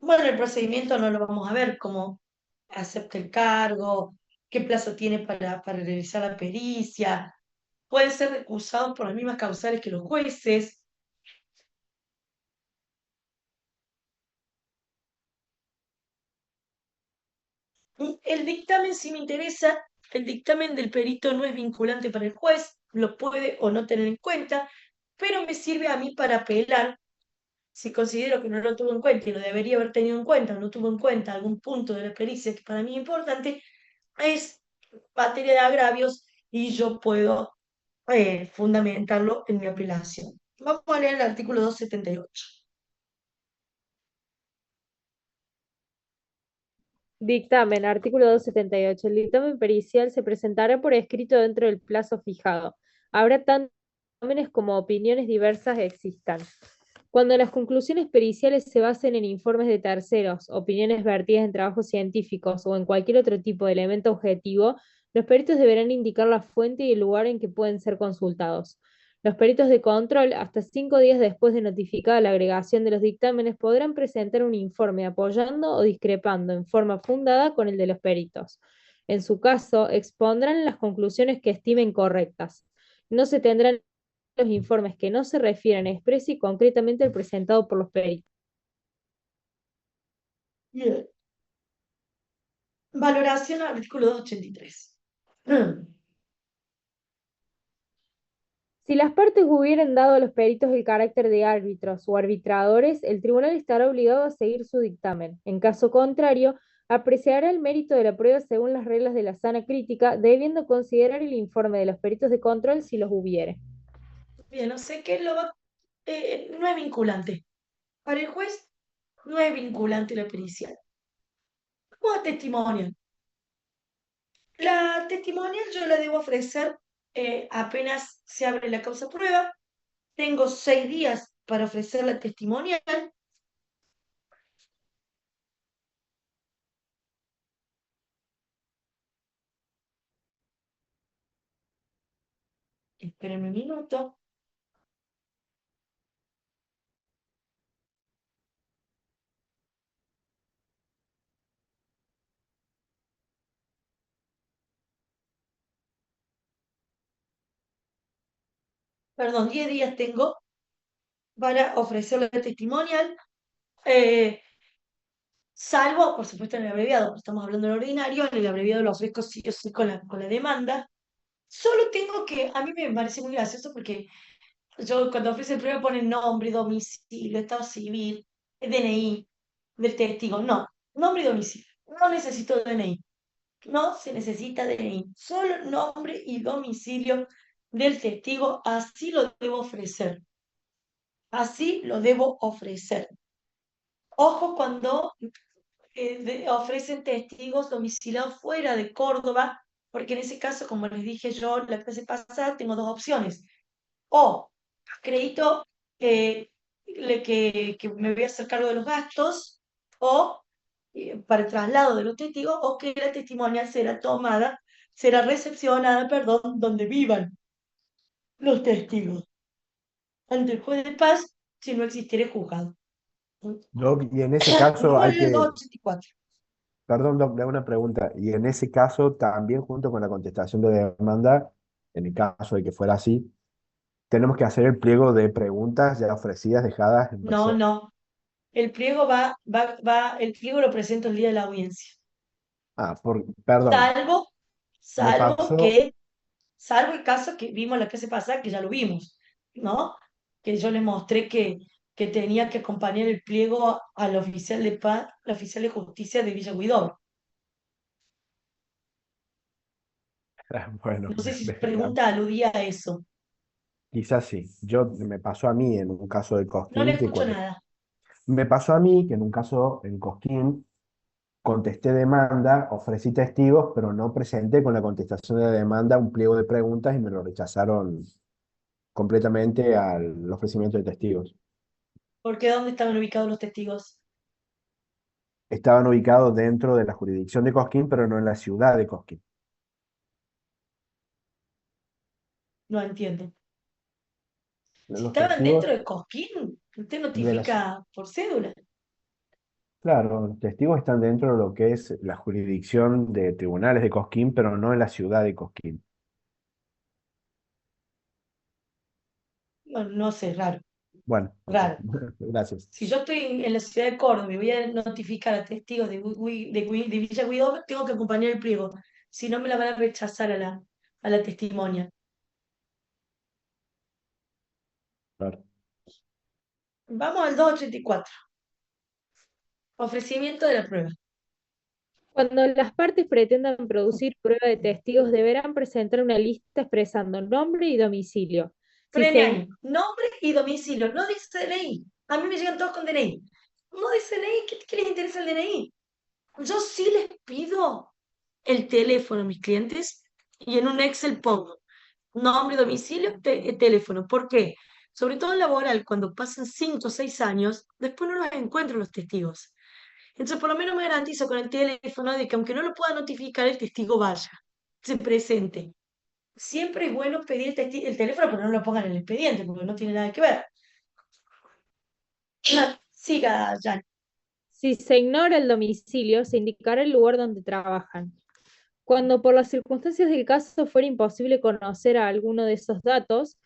Bueno, el procedimiento no lo vamos a ver, cómo acepta el cargo, qué plazo tiene para realizar la pericia, pueden ser recusados por las mismas causales que los jueces. El dictamen, si me interesa, el dictamen del perito no es vinculante para el juez, lo puede o no tener en cuenta, pero me sirve a mí para apelar si considero que no lo tuvo en cuenta y lo debería haber tenido en cuenta, o no tuvo en cuenta algún punto de la pericia que para mí es importante, es materia de agravios y yo puedo fundamentarlo en mi apelación. Vamos a leer el artículo 278.
Dictamen, artículo 278. El dictamen pericial se presentará por escrito dentro del plazo fijado. Habrá tanto dictámenes como opiniones diversas existan. Cuando las conclusiones periciales se basen en informes de terceros, opiniones vertidas en trabajos científicos o en cualquier otro tipo de elemento objetivo, los peritos deberán indicar la fuente y el lugar en que pueden ser consultados. Los peritos de control, hasta 5 días después de notificada la agregación de los dictámenes, podrán presentar un informe apoyando o discrepando en forma fundada con el de los peritos. En su caso, expondrán las conclusiones que estimen correctas. No se tendrán los informes que no se refieran expresa y concretamente al presentado por los peritos.
Bien. Valoración al artículo 283.
Si las partes hubieran dado a los peritos el carácter de árbitros o arbitradores, el tribunal estará obligado a seguir su dictamen. En caso contrario, apreciará el mérito de la prueba según las reglas de la sana crítica, debiendo considerar el informe de los peritos de control si los hubiere.
Bien, no sé qué no es vinculante. Para el juez no es vinculante la pericial. Vamos a testimonial. La testimonial yo la debo ofrecer apenas se abre la causa prueba. Tengo 6 días para ofrecer la testimonial. Espérenme un minuto. Perdón, 10 días tengo para ofrecer la testimonial. Salvo, por supuesto, en el abreviado, estamos hablando del ordinario, en el abreviado lo ofrezco sí o sí con la demanda. Solo tengo que, a mí me parece muy gracioso porque yo cuando ofrece el prueba pone nombre, domicilio, estado civil, DNI del testigo. No, nombre y domicilio. No necesito DNI. No se necesita DNI. Solo nombre y domicilio del testigo. Así lo debo ofrecer. Así lo debo ofrecer. Ojo cuando ofrecen testigos domiciliados fuera de Córdoba, porque en ese caso, como les dije yo la clase pasada, tengo dos opciones. O acredito que me voy a hacer cargo de los gastos, o para el traslado de los testigos, o que la testimonial será recepcionada, perdón, donde vivan los testigos, ante el juez de paz, si no existiere juzgado.
Y en ese caso
Vamos a
hay
leer el
que,
284.
perdón, Doc, le hago una pregunta. Y en ese caso, también junto con la contestación de demanda, en el caso de que fuera así, tenemos que hacer el pliego de preguntas ya ofrecidas, dejadas en
No,
reserva.
no. El pliego lo presento el día de la audiencia.
Perdón,
Salvo,
me
salvo
pasó,
que, salvo el caso que vimos la clase pasada, que ya lo vimos, ¿no? Que yo le mostré que tenía que acompañar el pliego al oficial de paz, al oficial de justicia de Villa Huidobro.
bueno,
No sé si su pregunta aludía a eso.
quizás sí. Me pasó a mí en un caso de
No le
Cosquín,
escucho nada.
me pasó a mí que en un caso en Cosquín contesté demanda, ofrecí testigos, pero no presenté con la contestación de la demanda un pliego de preguntas y me lo rechazaron completamente al ofrecimiento de testigos.
Porque ¿dónde estaban ubicados los testigos?
Estaban ubicados dentro de la jurisdicción de Cosquín, pero no en la ciudad de Cosquín.
No entiendo. Si
Los
estaban dentro
testigos
de Cosquín, usted
de la,
notifica por cédula.
claro, los testigos están dentro de lo que es la jurisdicción de tribunales de Cosquín, pero no en la ciudad de Cosquín.
No, no sé, raro,
Bueno, ok.
raro.
Gracias.
Si yo estoy en la ciudad de Córdoba y voy a notificar a testigos de Villa Huidobro, tengo que acompañar el pliego. Si no, me la van a rechazar a la testimonia.
Claro.
Vamos al 284. Ofrecimiento de la prueba.
Cuando las partes pretendan producir prueba de testigos, deberán presentar una lista expresando nombre y domicilio. Si
Frene
se
ahí. Nombre y domicilio. No dice DNI. A mí me llegan todos con DNI. No dice DNI. ¿Qué les interesa el DNI? Yo sí les pido el teléfono a mis clientes y en un Excel pongo nombre, domicilio, teléfono. ¿Por qué? Sobre todo en laboral, cuando pasan 5 o 6 años, después no los encuentro los testigos. Entonces, por lo menos me garantizo con el teléfono de que aunque no lo pueda notificar, el testigo vaya, se presente. Siempre es bueno pedir el teléfono, pero no lo pongan en el expediente, porque no tiene nada que ver. Siga, Jan.
Si se ignora el domicilio, se indicará el lugar donde trabajan. Cuando por las circunstancias del caso fuera imposible conocer a alguno de esos datos,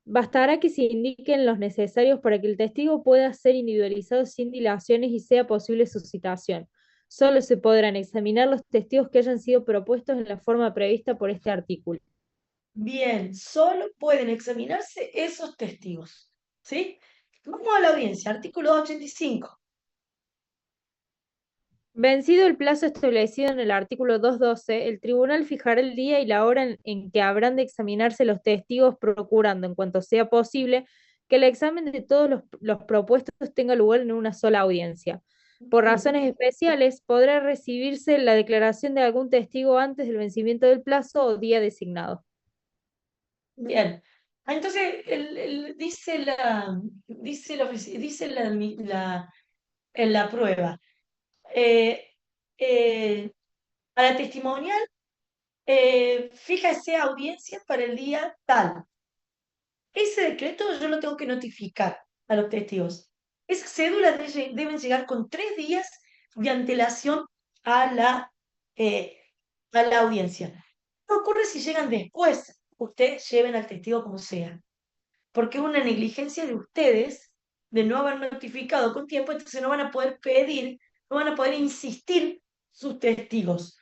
bastará que se indiquen los necesarios para que el testigo pueda ser individualizado sin dilaciones y sea posible su citación. Solo se podrán examinar los testigos que hayan sido propuestos en la forma prevista por este artículo.
Bien, solo pueden examinarse esos testigos. ¿Sí? Vamos a la audiencia, artículo 285.
Vencido el plazo establecido en el artículo 212, el tribunal fijará el día y la hora en que habrán de examinarse los testigos, procurando, en cuanto sea posible, que el examen de todos los propuestos tenga lugar en una sola audiencia. Por razones especiales, podrá recibirse la declaración de algún testigo antes del vencimiento del plazo o día designado.
Bien. Entonces, en la prueba, eh, eh, a la testimonial, fíjese audiencia para el día tal. Ese decreto yo lo tengo que notificar a los testigos. Esas cédulas deben llegar con 3 días de antelación a eh, a la audiencia. No ocurre si llegan después, ustedes lleven al testigo como sea, porque es una negligencia de ustedes de no haber notificado con tiempo, entonces no van a poder pedir, no van a poder insistir sus testigos.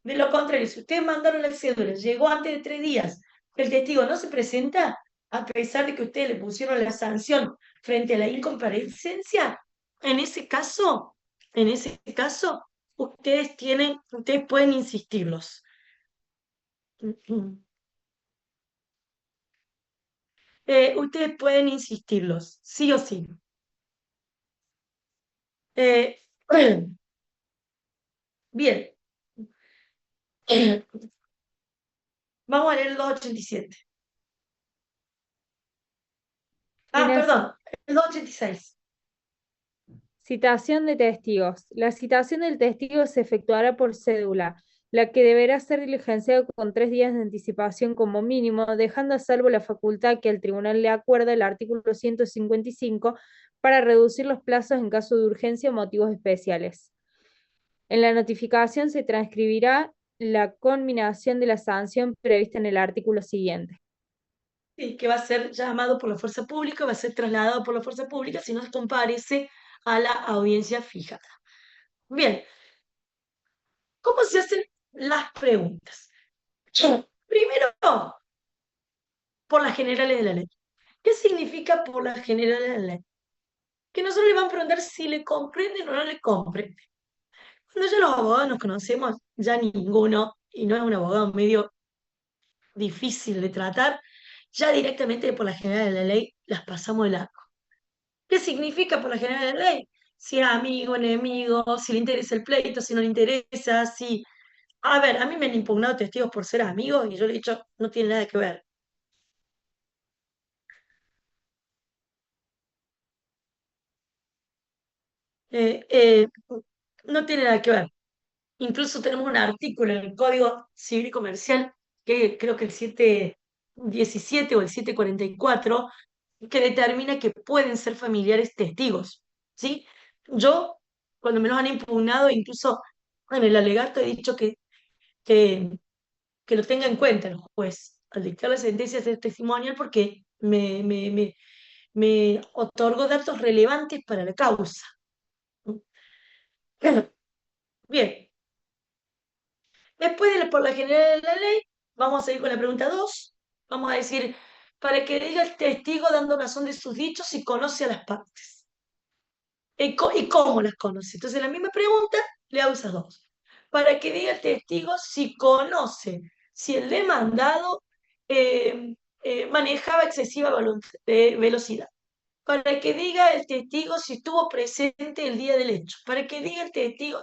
De lo contrario, si ustedes mandaron la cédula, llegó antes de 3 días, el testigo no se presenta, a pesar de que ustedes le pusieron la sanción frente a la incomparecencia, en ese caso, ustedes pueden insistirlos. Ustedes pueden insistirlos, sí o sí. Eh, bien, vamos a leer el 287.
En
Perdón, El 286.
Citación de testigos. La citación del testigo se efectuará por cédula, la que deberá ser diligenciada con 3 días de anticipación como mínimo, dejando a salvo la facultad que el tribunal le acuerda el artículo 155 para reducir los plazos en caso de urgencia o motivos especiales. En la notificación se transcribirá la conminación de la sanción prevista en el artículo siguiente.
Sí, que va a ser llamado por la fuerza pública, va a ser trasladado por la fuerza pública si no se comparece a la audiencia fijada. Bien, ¿cómo se hacen las preguntas? Primero, por las generales de la ley. ¿Qué significa por las generales de la ley? Que nosotros le vamos a preguntar si le comprenden o no le comprenden. Cuando ya los abogados nos conocemos, ya ninguno, y no es un abogado medio difícil de tratar, ya directamente por la general de la ley las pasamos de largo. ¿Qué significa por la general de la ley? Si es amigo, enemigo, si le interesa el pleito, si no le interesa, si... A ver, a mí me han impugnado testigos por ser amigos y yo le he dicho, no tiene nada que ver. Eh, eh, no tiene nada que ver. Incluso tenemos un artículo en el Código Civil y Comercial, que creo que el 717 o el 744, que determina que pueden ser familiares testigos, ¿sí? Yo, cuando me los han impugnado, incluso en el alegato he dicho que, que lo tenga en cuenta el juez al dictar la sentencia de testimonial porque me otorgó datos relevantes para la causa. Bien, después de por la general de la ley, vamos a seguir con la pregunta 2. Vamos a decir, para que diga el testigo dando razón de sus dichos si conoce a las partes. ¿Y cómo las conoce? Entonces, la misma pregunta le hago esas dos. Para que diga el testigo si conoce, si el demandado manejaba excesiva velocidad. Para que diga el testigo si estuvo presente el día del hecho. Para que diga el testigo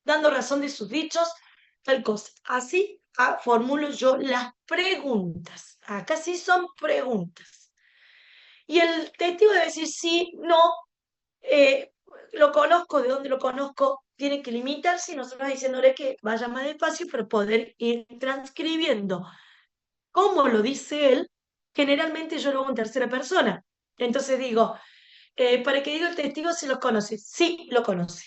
dando razón de sus dichos, tal cosa. Así formulo yo las preguntas. Acá sí son preguntas. Y el testigo debe decir sí, no, eh, lo conozco, de dónde lo conozco, tiene que limitarse y nosotros diciéndole que vaya más despacio para poder ir transcribiendo. Como lo dice él, generalmente yo lo hago en tercera persona. Entonces digo, para que diga el testigo si lo conoce. Sí, lo conoce.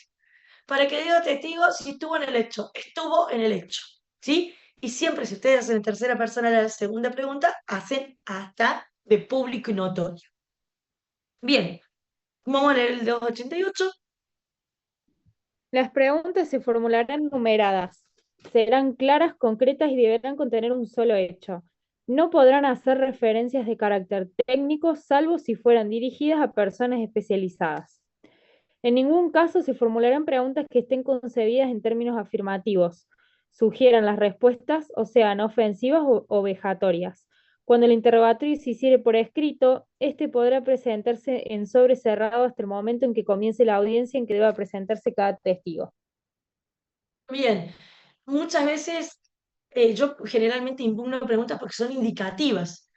Para que diga testigo si estuvo en el hecho. Estuvo en el hecho. ¿Sí? Y siempre, si ustedes hacen en tercera persona la segunda pregunta, hacen hasta de público y notorio. Bien, vamos a leer el 288.
Las preguntas se formularán numeradas, serán claras, concretas y deberán contener un solo hecho. No podrán hacer referencias de carácter técnico, salvo si fueran dirigidas a personas especializadas. En ningún caso se formularán preguntas que estén concebidas en términos afirmativos, sugieran las respuestas o sean ofensivas o vejatorias. Cuando el interrogatorio se hiciere por escrito, este podrá presentarse en sobre cerrado hasta el momento en que comience la audiencia en que deba presentarse cada testigo.
Bien, muchas veces yo generalmente impugno preguntas porque son indicativas.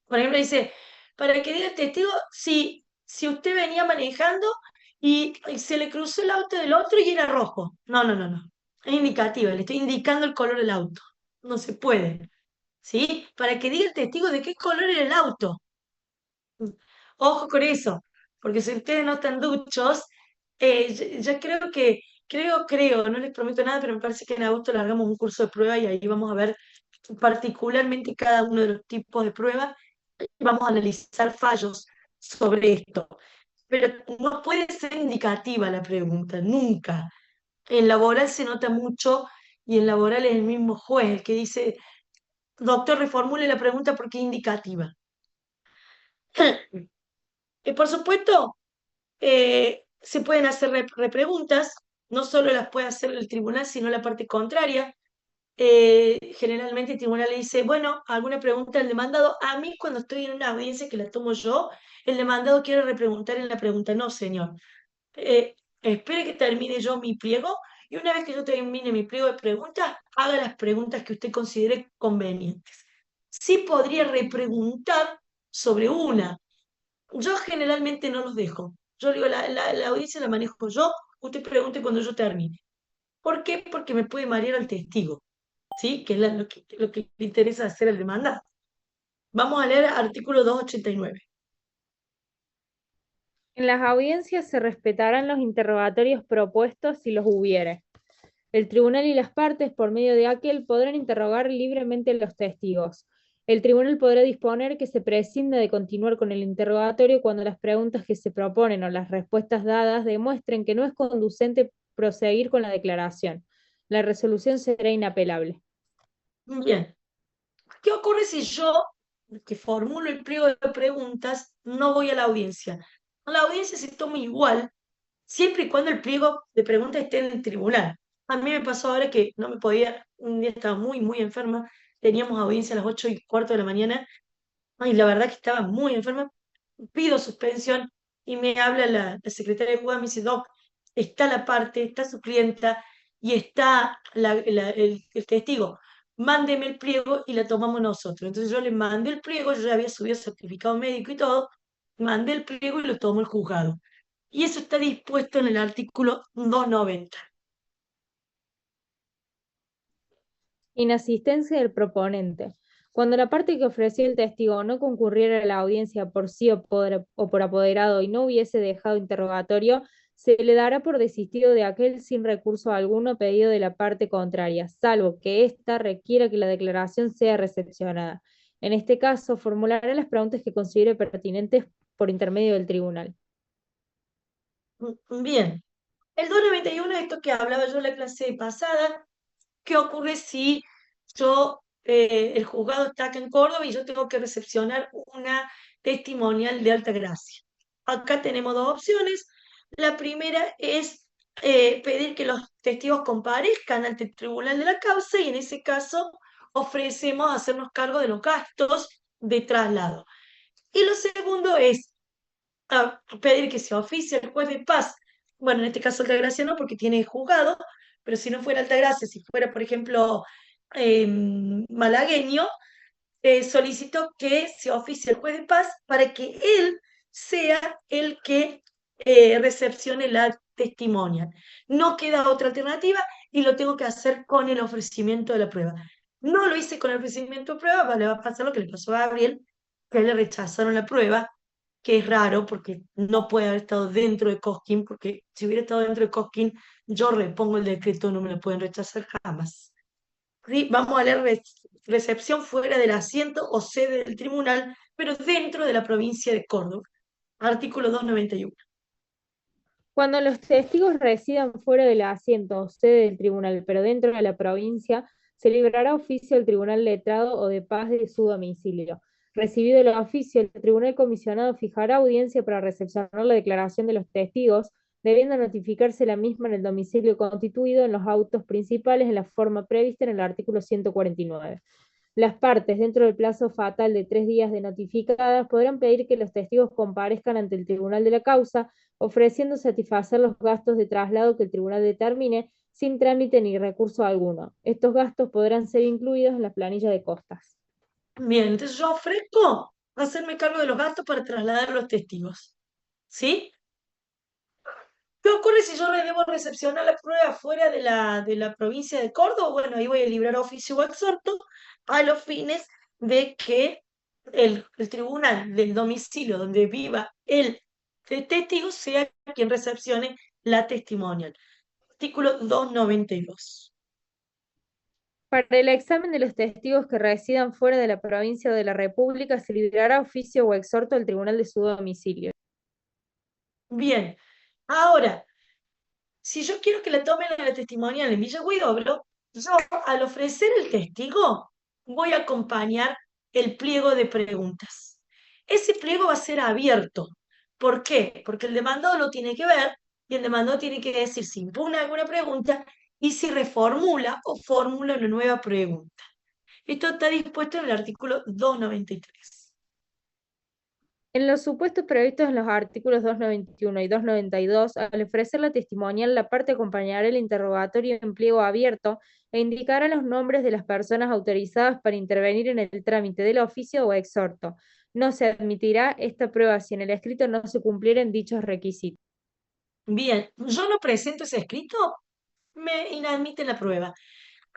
Por ejemplo, dice, para que diga el testigo si usted venía manejando y se le cruzó el auto del otro y era rojo. No, no, no, no. Es indicativa, le estoy indicando el color del auto. No se puede. ¿Sí? Para que diga el testigo de qué color era el auto. Ojo con eso, porque si ustedes no están duchos, ya creo, no les prometo nada, pero me parece que en agosto largamos un curso de prueba y ahí vamos a ver particularmente cada uno de los tipos de pruebas y vamos a analizar fallos sobre esto. Pero no puede ser indicativa la pregunta, nunca. En laboral se nota mucho y en laboral es el mismo juez el que dice, doctor, reformule la pregunta porque es indicativa. Por supuesto, se pueden hacer repreguntas, no solo las puede hacer el tribunal, sino la parte contraria. Generalmente el tribunal le dice, bueno, alguna pregunta del demandado. A mí cuando estoy en una audiencia que la tomo yo, el demandado quiere repreguntar en la pregunta. No, señor. Espere que termine yo mi pliego y una vez que yo termine mi pliego de preguntas, haga las preguntas que usted considere convenientes. Sí podría repreguntar sobre una Yo generalmente no los dejo. Yo digo, la audiencia la manejo yo, usted pregunte cuando yo termine. ¿Por qué? Porque me puede marear al testigo, ¿sí? Que es lo que le interesa hacer al demandado. Vamos a leer artículo 289.
En las audiencias se respetarán los interrogatorios propuestos si los hubiere. El tribunal y las partes, por medio de aquel, podrán interrogar libremente a los testigos. El tribunal podrá disponer que se prescinda de continuar con el interrogatorio cuando las preguntas que se proponen o las respuestas dadas demuestren que no es conducente proseguir con la declaración. La resolución será inapelable.
Bien. ¿Qué ocurre si yo, que formulo el pliego de preguntas, no voy a la audiencia? La audiencia se toma igual, siempre y cuando el pliego de preguntas esté en el tribunal. A mí me pasó ahora que no me podía, un día estaba muy, muy enferma, teníamos audiencia a las 8:15 de la mañana, y la verdad que estaba muy enferma, pido suspensión y me habla la secretaria de juzgado, me dice, Doc, está la parte, está su clienta y está el testigo. Mándeme el pliego y la tomamos nosotros. Entonces yo le mandé el pliego, yo ya había subido certificado médico y todo, mandé el pliego y lo tomó el juzgado. Y eso está dispuesto en el artículo 290.
Inasistencia del proponente. Cuando la parte que ofreció el testigo no concurriera a la audiencia por sí o por apoderado y no hubiese dejado interrogatorio, se le dará por desistido de aquel sin recurso alguno pedido de la parte contraria, salvo que ésta requiera que la declaración sea recepcionada. En este caso, formulará las preguntas que considere pertinentes por intermedio del tribunal.
Bien. El 291 es esto que hablaba yo en la clase pasada. ¿Qué ocurre si el juzgado está acá en Córdoba y yo tengo que recepcionar una testimonial de alta gracia? Acá tenemos dos opciones. La primera es pedir que los testigos comparezcan ante el tribunal de la causa y en ese caso ofrecemos hacernos cargo de los gastos de traslado. Y lo segundo es pedir que se oficie el juez de paz. Bueno, en este caso Altagracia no, porque tiene juzgado, pero si no fuera Altagracia, si fuera, por ejemplo, malagueño, solicito que se oficie el juez de paz para que él sea el que recepcione la testimonia. No queda otra alternativa y lo tengo que hacer con el ofrecimiento de la prueba. No lo hice con el ofrecimiento de prueba, le va a pasar lo que le pasó a Gabriel, que le rechazaron la prueba, que es raro porque no puede haber estado dentro de Cosquín, porque si hubiera estado dentro de Cosquín, yo repongo el decreto, no me lo pueden rechazar jamás. ¿Sí? Vamos a leer recepción fuera del asiento o sede del tribunal, pero dentro de la provincia de Córdoba. Artículo 291.
Cuando los testigos residan fuera del asiento o sede del tribunal, pero dentro de la provincia, se librará oficio al tribunal letrado o de paz de su domicilio. Recibido el oficio, el tribunal comisionado fijará audiencia para recepcionar la declaración de los testigos, debiendo notificarse la misma en el domicilio constituido en los autos principales en la forma prevista en el artículo 149. Las partes, dentro del plazo fatal de 3 días de notificadas, podrán pedir que los testigos comparezcan ante el tribunal de la causa, ofreciendo satisfacer los gastos de traslado que el tribunal determine, sin trámite ni recurso alguno. Estos gastos podrán ser incluidos en la planilla de costas.
Bien, entonces yo ofrezco hacerme cargo de los gastos para trasladar a los testigos. ¿Sí? ¿Qué ocurre si yo le debo recepcionar la prueba fuera de la provincia de Córdoba? Bueno, ahí voy a librar oficio o exhorto a los fines de que el tribunal del domicilio donde viva el testigo sea quien recepcione la testimonial. Artículo 292.
Para el examen de los testigos que residan fuera de la provincia o de la República, se librará oficio o exhorto al tribunal de su domicilio.
Bien, ahora, si yo quiero que la tomen la testimonial en Villa Huidobro, yo al ofrecer el testigo voy a acompañar el pliego de preguntas. Ese pliego va a ser abierto. ¿Por qué? Porque el demandado lo tiene que ver y el demandado tiene que decir si impugna alguna pregunta y si reformula o formula una nueva pregunta. Esto está dispuesto en el artículo 293.
En los supuestos previstos en los artículos 291 y 292, al ofrecer la testimonial, la parte acompañará el interrogatorio en pliego abierto e indicará los nombres de las personas autorizadas para intervenir en el trámite del oficio o exhorto. No se admitirá esta prueba si en el escrito no se cumplieren dichos requisitos.
Bien, yo no presento ese escrito, me inadmite la prueba.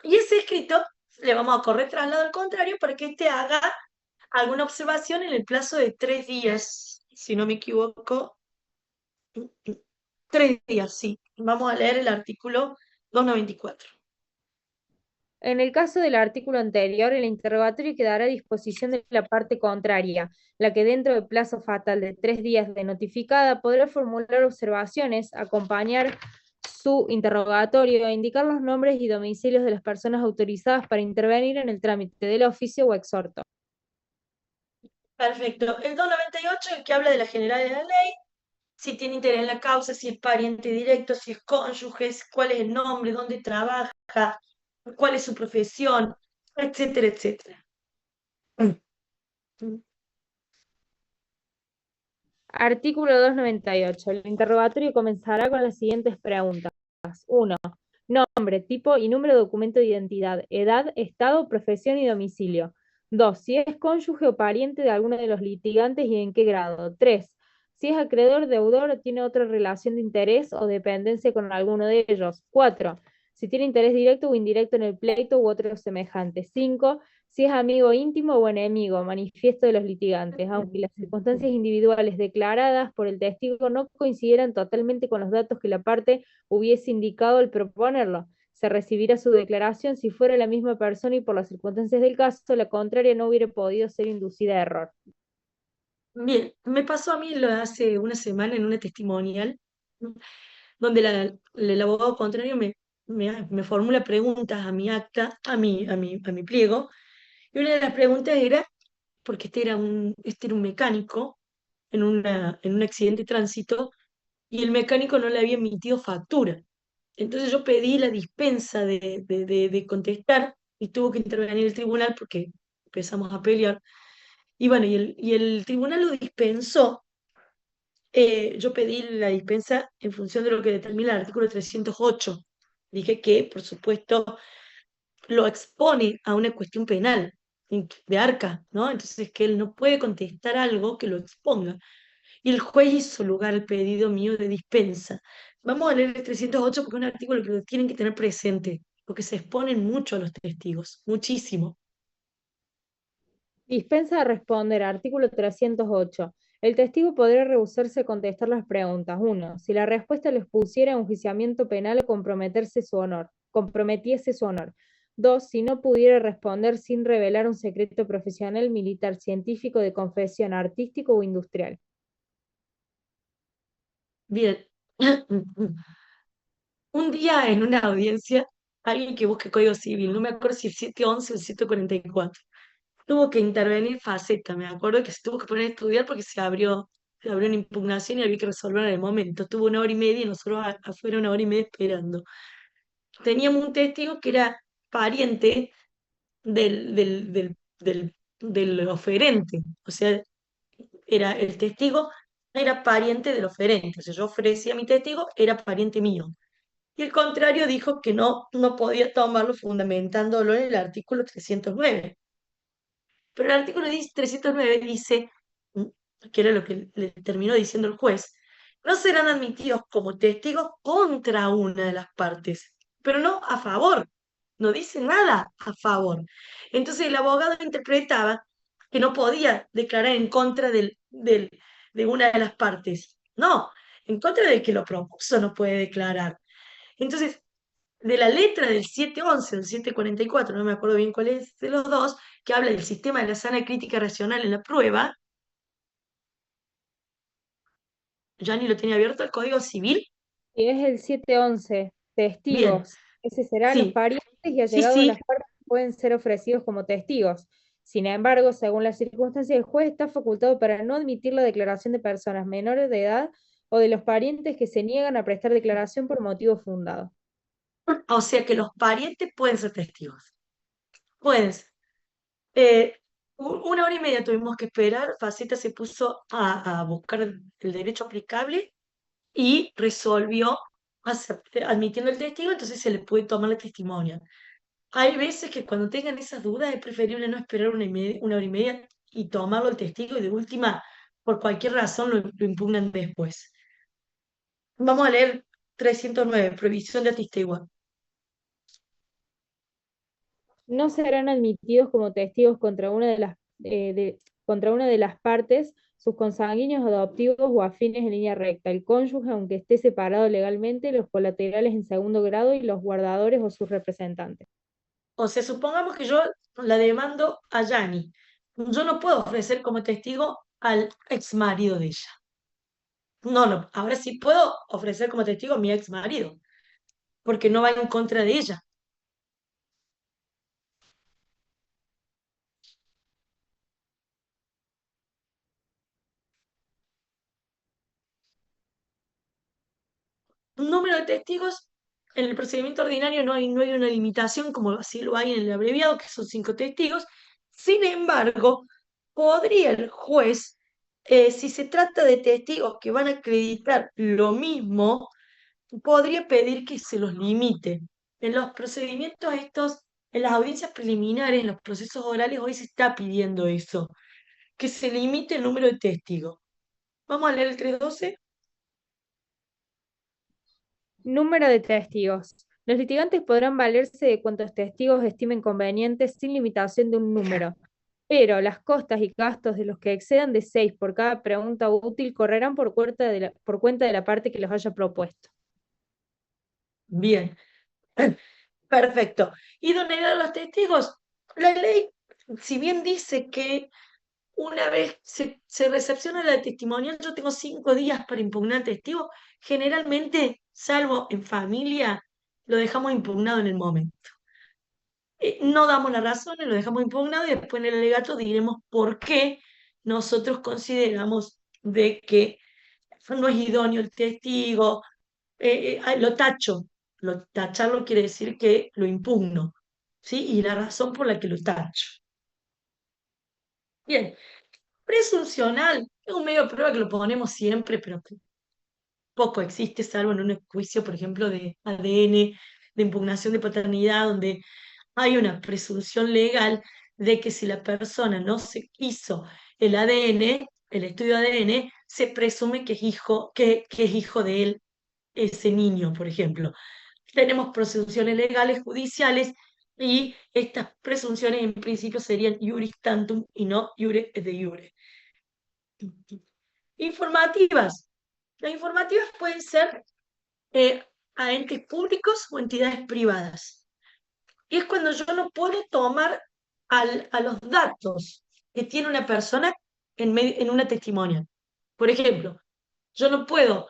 Y ese escrito le vamos a correr traslado al contrario para que éste haga alguna observación en el plazo de 3 días, si no me equivoco. 3 días, sí. Vamos a leer el artículo 294.
En el caso del artículo anterior, el interrogatorio quedará a disposición de la parte contraria, la que dentro del plazo fatal de 3 días de notificada podrá formular observaciones, acompañar su interrogatorio e indicar los nombres y domicilios de las personas autorizadas para intervenir en el trámite del oficio o exhorto.
Perfecto. El 298, el que habla de la generalidad de la ley, si tiene interés en la causa, si es pariente directo, si es cónyuge, cuál es el nombre, dónde trabaja, cuál es su profesión, etcétera, etcétera.
Artículo 298. El interrogatorio comenzará con las siguientes preguntas. 1. Nombre, tipo y número de documento de identidad, edad, estado, profesión y domicilio. 2. Si es cónyuge o pariente de alguno de los litigantes y en qué grado. 3. Si es acreedor, deudor o tiene otra relación de interés o dependencia con alguno de ellos. 4. Si tiene interés directo o indirecto en el pleito u otro semejante. 5. Si es amigo íntimo o enemigo, manifiesto de los litigantes, aunque las circunstancias individuales declaradas por el testigo no coincidieran totalmente con los datos que la parte hubiese indicado al proponerlo. Se recibirá su declaración si fuera la misma persona y por las circunstancias del caso, la contraria no hubiera podido ser inducida a error.
Bien, me pasó a mí hace una semana en una testimonial, donde el abogado contrario me formula preguntas a mi acta, a mi pliego, y una de las preguntas era, porque este era un mecánico en un accidente de tránsito, y el mecánico no le había emitido factura. Entonces yo pedí la dispensa de contestar y tuvo que intervenir el tribunal porque empezamos a pelear. Y bueno, y el tribunal lo dispensó. Yo pedí la dispensa en función de lo que determina el artículo 308. Dije que, por supuesto, lo expone a una cuestión penal de arca, ¿no? Entonces que él no puede contestar algo que lo exponga. Y el juez hizo lugar al pedido mío de dispensa. Vamos a leer el 308 porque es un artículo que lo tienen que tener presente, porque se exponen mucho a los testigos, muchísimo.
Dispensa a responder. Artículo 308. El testigo podrá rehusarse a contestar las preguntas. 1. Si la respuesta lo expusiera a un enjuiciamiento penal o comprometiese su honor. 2. Si no pudiera responder sin revelar un secreto profesional, militar, científico, de confesión, artístico o industrial.
Bien. Un día en una audiencia, alguien que busque Código Civil, no me acuerdo si el 711 o el 744, tuvo que intervenir Faceta, me acuerdo que se tuvo que poner a estudiar porque se abrió una impugnación y había que resolverla en el momento. Tuvo 1 hora y media y nosotros afuera 1 hora y media esperando. Teníamos un testigo que era pariente del oferente, o sea, el testigo era pariente del oferente, o sea, yo ofrecía a mi testigo, era pariente mío. Y el contrario dijo que no podía tomarlo fundamentándolo en el artículo 309. Pero el artículo 309 dice, mm, que era lo que le terminó diciendo el juez, no serán admitidos como testigos contra una de las partes, pero no a favor. No dice nada a favor. Entonces el abogado interpretaba que no podía declarar en contra de una de las partes. No, en contra del que lo propuso no puede declarar. Entonces, de la letra del 711 o del 744, no me acuerdo bien cuál es de los dos, que habla del sistema de la sana crítica racional en la prueba, ya ni lo tenía abierto el Código Civil.
Y es el 711.
Bien,
Testigos. Ese será los
sí,
parientes y
sí,
allegados de
sí,
las partes pueden ser ofrecidos como testigos. Sin embargo, según las circunstancias, el juez está facultado para no admitir la declaración de personas menores de edad o de los parientes que se niegan a prestar declaración por motivo fundado.
o sea que los parientes pueden ser testigos. Pueden ser. Eh, 1 hora y media tuvimos que esperar, Faceta se puso a buscar el derecho aplicable y resolvió admitiendo el testigo, entonces se le puede tomar la testimonia. Hay veces que cuando tengan esas dudas es preferible no esperar 1 hora y media y tomarlo el testigo y de última, por cualquier razón, lo impugnan después. Vamos a leer 309, prohibición de atestiguar.
No serán admitidos como testigos contra una de las partes sus consanguíneos adoptivos o afines en línea recta, el cónyuge, aunque esté separado legalmente, los colaterales en segundo grado y los guardadores o sus representantes.
O sea, supongamos que yo la demando a Yani. Yo no puedo ofrecer como testigo al ex marido de ella. No, no, ahora sí puedo ofrecer como testigo a mi ex marido, porque no va en contra de ella. Un número de testigos, en el procedimiento ordinario no hay una limitación como así lo hay en el abreviado, que son 5 testigos. Sin embargo, podría el juez, si se trata de testigos que van a acreditar lo mismo, podría pedir que se los limite. En los procedimientos estos, en las audiencias preliminares, en los procesos orales, hoy se está pidiendo eso, que se limite el número de testigos. Vamos a leer el 312.
Número de testigos. Los litigantes podrán valerse de cuantos testigos estimen convenientes sin limitación de un número, pero las costas y gastos de los que excedan de 6 por cada pregunta útil correrán por cuenta de la parte que los haya propuesto.
Bien, perfecto. ¿Idoneidad de los testigos? La ley, si bien dice que una vez se recepciona la testimonial, yo tengo 5 días para impugnar testigo, generalmente, salvo en familia, lo dejamos impugnado en el momento. No damos las razones, lo dejamos impugnado y después en el alegato diremos por qué nosotros consideramos de que no es idóneo el testigo, lo tacho. Tacharlo quiere decir que lo impugno, ¿sí? Y la razón por la que lo tacho. Bien, presuncional es un medio de prueba que lo ponemos siempre, pero que poco existe, salvo en un juicio, por ejemplo, de ADN, de impugnación de paternidad, donde hay una presunción legal de que si la persona no se hizo el ADN, el estudio de ADN, se presume que es hijo de él, ese niño, por ejemplo. Tenemos presunciones legales judiciales y estas presunciones en principio serían iuris tantum y no iure et de iure. Informativas. Las informativas pueden ser a entes públicos o entidades privadas. Y es cuando yo no puedo tomar a los datos que tiene una persona en una testimonial. Por ejemplo, yo no puedo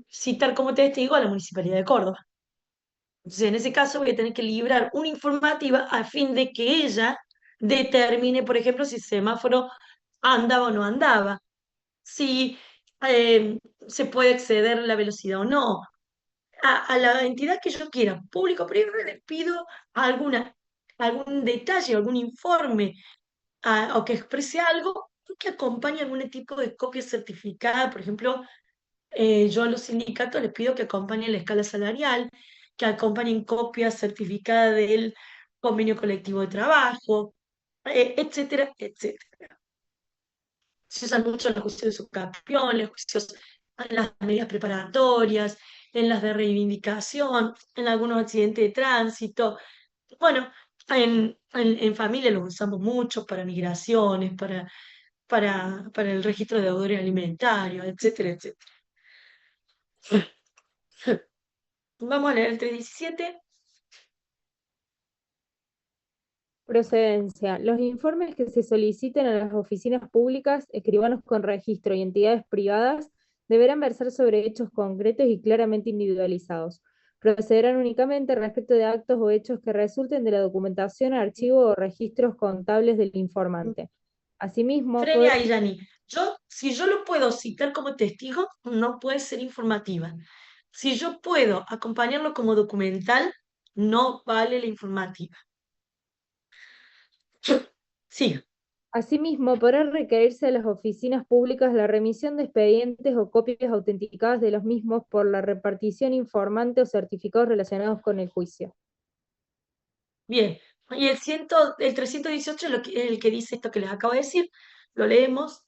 citar como testigo a la Municipalidad de Córdoba. Entonces, en ese caso voy a tener que librar una informativa a fin de que ella determine, por ejemplo, si el semáforo andaba o no andaba, si se puede exceder la velocidad o no. A la entidad que yo quiera, público o privado, le pido algún detalle, algún informe o que exprese algo que acompañe algún tipo de copia certificada. Por ejemplo, yo a los sindicatos les pido que acompañen la escala salarial, que acompañen copia certificada del convenio colectivo de trabajo, etcétera, etcétera. Se usan mucho en los juicios de subcampeón, en los juicios, en las medidas preparatorias, en las de reivindicación, en algunos accidentes de tránsito. Bueno, en familia los usamos mucho para migraciones, para el registro de deudores alimentarios, etcétera, etcétera. Vamos a leer el 317.
Procedencia. Los informes que se soliciten a las oficinas públicas, escribanos con registro y entidades privadas deberán versar sobre hechos concretos y claramente individualizados. Procederán únicamente respecto de actos o hechos que resulten de la documentación, archivo o registros contables del informante. Asimismo,
Frene ahí, Yani. Si yo lo puedo citar como testigo, no puede ser informativa. Si yo puedo acompañarlo como documental, no vale la informativa. Siga.
Asimismo, podrá requerirse a las oficinas públicas la remisión de expedientes o copias autenticadas de los mismos por la repartición informante o certificados relacionados con el juicio.
Bien, Y el 318 es el que dice esto que les acabo de decir. Lo leemos.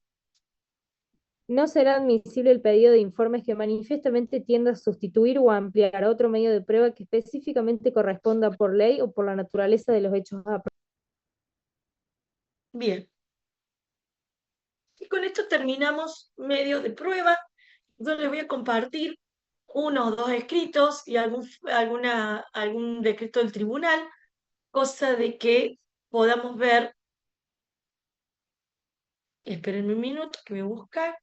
No será admisible el pedido de informes que manifiestamente tienda a sustituir o ampliar otro medio de prueba que específicamente corresponda por ley o por la naturaleza de los hechos.
Bien. Y con esto terminamos medio de prueba. Yo les voy a compartir uno o dos escritos y algún decreto del tribunal, cosa de que podamos ver. Espérenme un minuto que voy a buscar.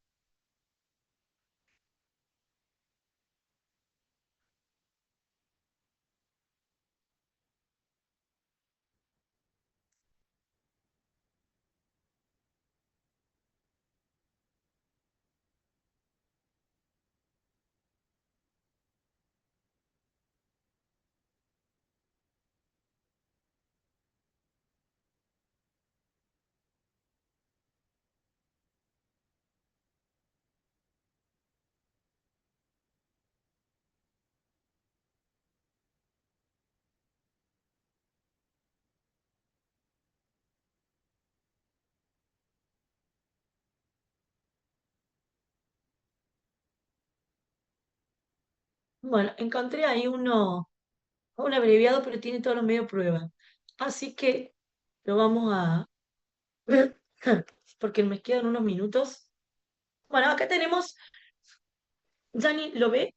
Bueno, encontré ahí un abreviado, pero tiene todos los medios de prueba. Así que lo vamos a ver, porque me quedan unos minutos. Bueno, acá tenemos, Jani, ¿lo ve?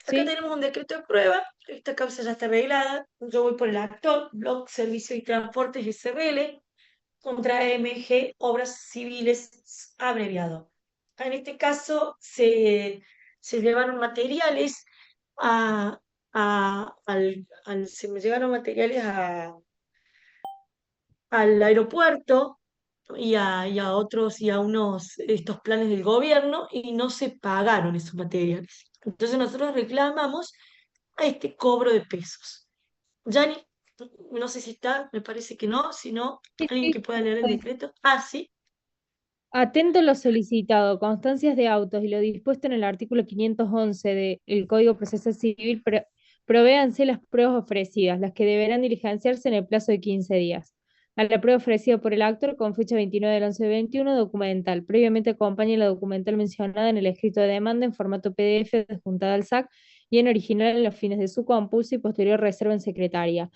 Acá
¿Sí?
tenemos un decreto de prueba. Esta causa ya está arreglada. Yo voy por el actor, Blog Servicio y Transportes SRL, contra AMG Obras Civiles abreviado. En este caso se llevaron materiales se me llevaron materiales al aeropuerto y a otros y a unos estos planes del gobierno y no se pagaron esos materiales. Entonces nosotros reclamamos a este cobro de pesos. Yani, no sé si está, me parece que no, si no,
Sí,
alguien
sí,
que pueda leer el
estoy.
decreto. Ah, sí.
Atento a lo solicitado, constancias de autos y lo dispuesto en el artículo 511 del Código Procesal Civil, provéanse las pruebas ofrecidas, las que deberán diligenciarse en el plazo de 15 días. A la prueba ofrecida por el actor con fecha 29 del 11/21, documental. Previamente acompañe la documental mencionada en el escrito de demanda en formato PDF adjuntada al SAC y en original en los fines de su compulso y posterior reserva en secretaría.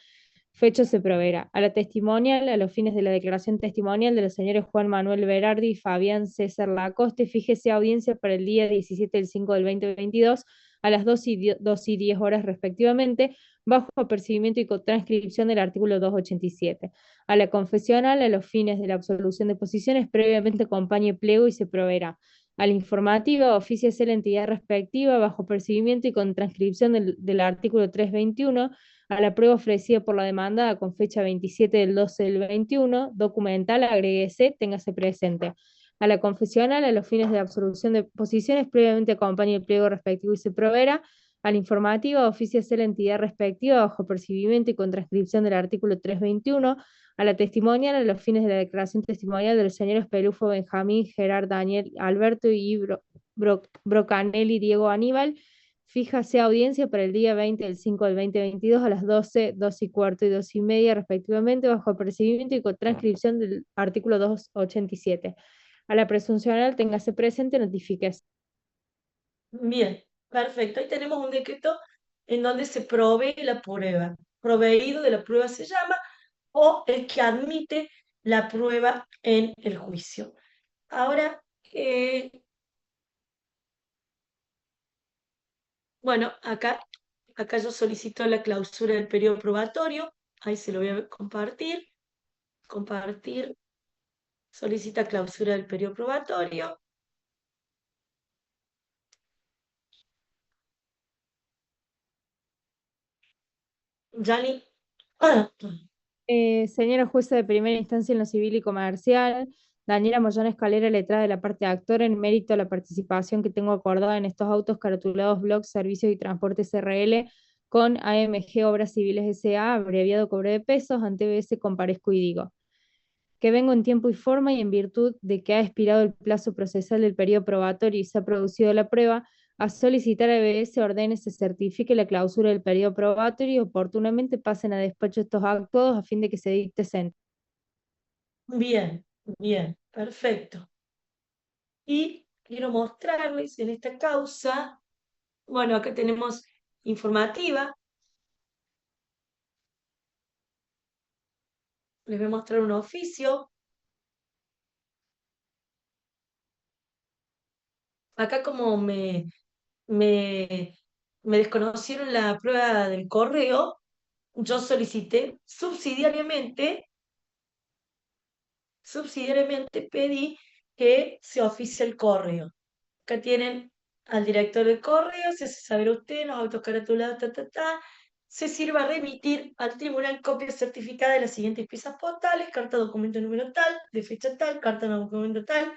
Fecha se proveerá. A la testimonial, a los fines de la declaración testimonial de los señores Juan Manuel Berardi y Fabián César Lacoste, fíjese audiencia para el día 17 del 5 del 2022 a las 2 y 10 horas respectivamente, bajo apercibimiento y con transcripción del artículo 287. A la confesional, a los fines de la absolución de posiciones, previamente acompañe pliego y se proveerá. A la informativa, ofíciese la entidad respectiva, bajo percibimiento y con transcripción del artículo 321, a la prueba ofrecida por la demandada con fecha 27 del 12 del 21, documental, agréguese, téngase presente. A la confesional, a los fines de absolución de posiciones, previamente acompañe el pliego respectivo y se proveerá. A la informativa, ofíciese la entidad respectiva bajo percibimiento y con transcripción del artículo 321. A la testimonial, a los fines de la declaración testimonial de los señores Pelufo, Benjamín, Gerard, Daniel, Alberto y Brocanelli, Diego Aníbal. Fíjase audiencia para el día 20 del 5 del 2022 a las 12, 2 y cuarto y 2 y media respectivamente, bajo apercibimiento y con transcripción del artículo 287. A la presuncional, téngase presente, notifíquese.
Bien, perfecto. Ahí tenemos un decreto en donde se provee la prueba. Proveído de la prueba se llama, o el que admite la prueba en el juicio. Ahora, bueno, acá yo solicito la clausura del periodo probatorio. Ahí se lo voy a compartir. Compartir. Solicita clausura del periodo probatorio. Yani.
Señora jueza de primera instancia en lo civil y comercial, Daniela Moyón Escalera, letrada de la parte de actor, en mérito a la participación que tengo acordada en estos autos caratulados Blog Servicios y Transportes RL con AMG Obras Civiles S.A., abreviado cobre de pesos, ante BS comparezco y digo que vengo en tiempo y forma y en virtud de que ha expirado el plazo procesal del periodo probatorio y se ha producido la prueba, A solicitar a EBS ordene se certifique la clausura del periodo probatorio y oportunamente pasen a despacho estos actos a fin de que se dicte sentencia.
Bien, bien, perfecto. Y quiero mostrarles en esta causa, bueno, acá tenemos informativa. Les voy a mostrar un oficio. Acá como me, me desconocieron la prueba del correo, yo solicité subsidiariamente pedí que se oficie el correo. Acá tienen al director del correo, se hace saber usted, los autos caratulados, se sirva a remitir al tribunal copia certificada de las siguientes piezas postales, carta documento número tal, de fecha tal, carta documento tal,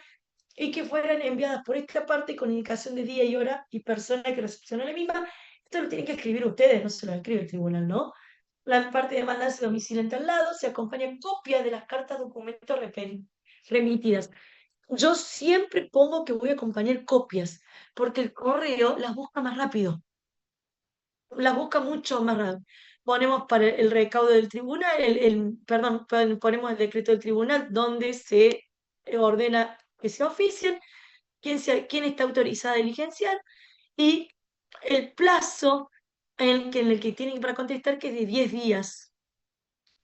y que fueran enviadas por esta parte con indicación de día y hora y persona que recepcionó la misma. Esto lo tienen que escribir ustedes, no se lo escribe el tribunal, ¿no? La parte de demanda se domicilia en tal lado, se acompaña copia de las cartas documentos remitidas. Yo siempre pongo que voy a acompañar copias, porque el correo las busca más rápido, las busca mucho más rápido. Ponemos para el recaudo del tribunal, perdón, ponemos el decreto del tribunal donde se ordena que se oficien, quién está autorizada a diligenciar y el plazo en el que tienen para contestar, que es de 10 días.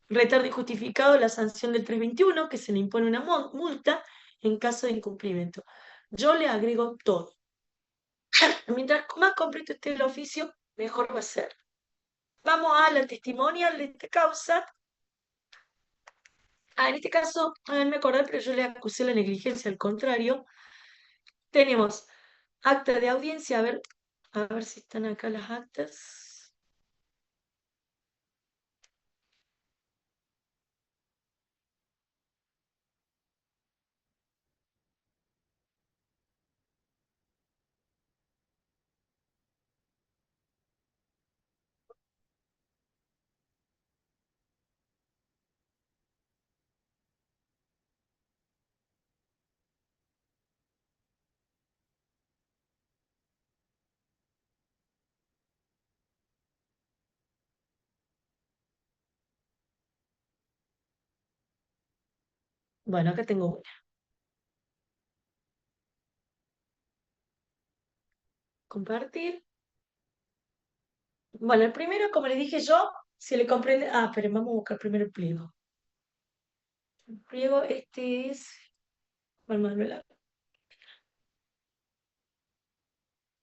Retardo injustificado, la sanción del 321, que se le impone una multa en caso de incumplimiento. Yo le agrego todo. Mientras más completo esté el oficio, mejor va a ser. Vamos a la testimonial de esta causa. En este caso, me acordé, pero yo le acusé la negligencia, al contrario. Tenemos acta de audiencia, a ver si están acá las actas. Bueno, acá tengo una. Compartir. Bueno, el primero, como les dije yo, se le comprende. Pero vamos a buscar primero el pliego. El pliego, este es. Bueno, Manuela.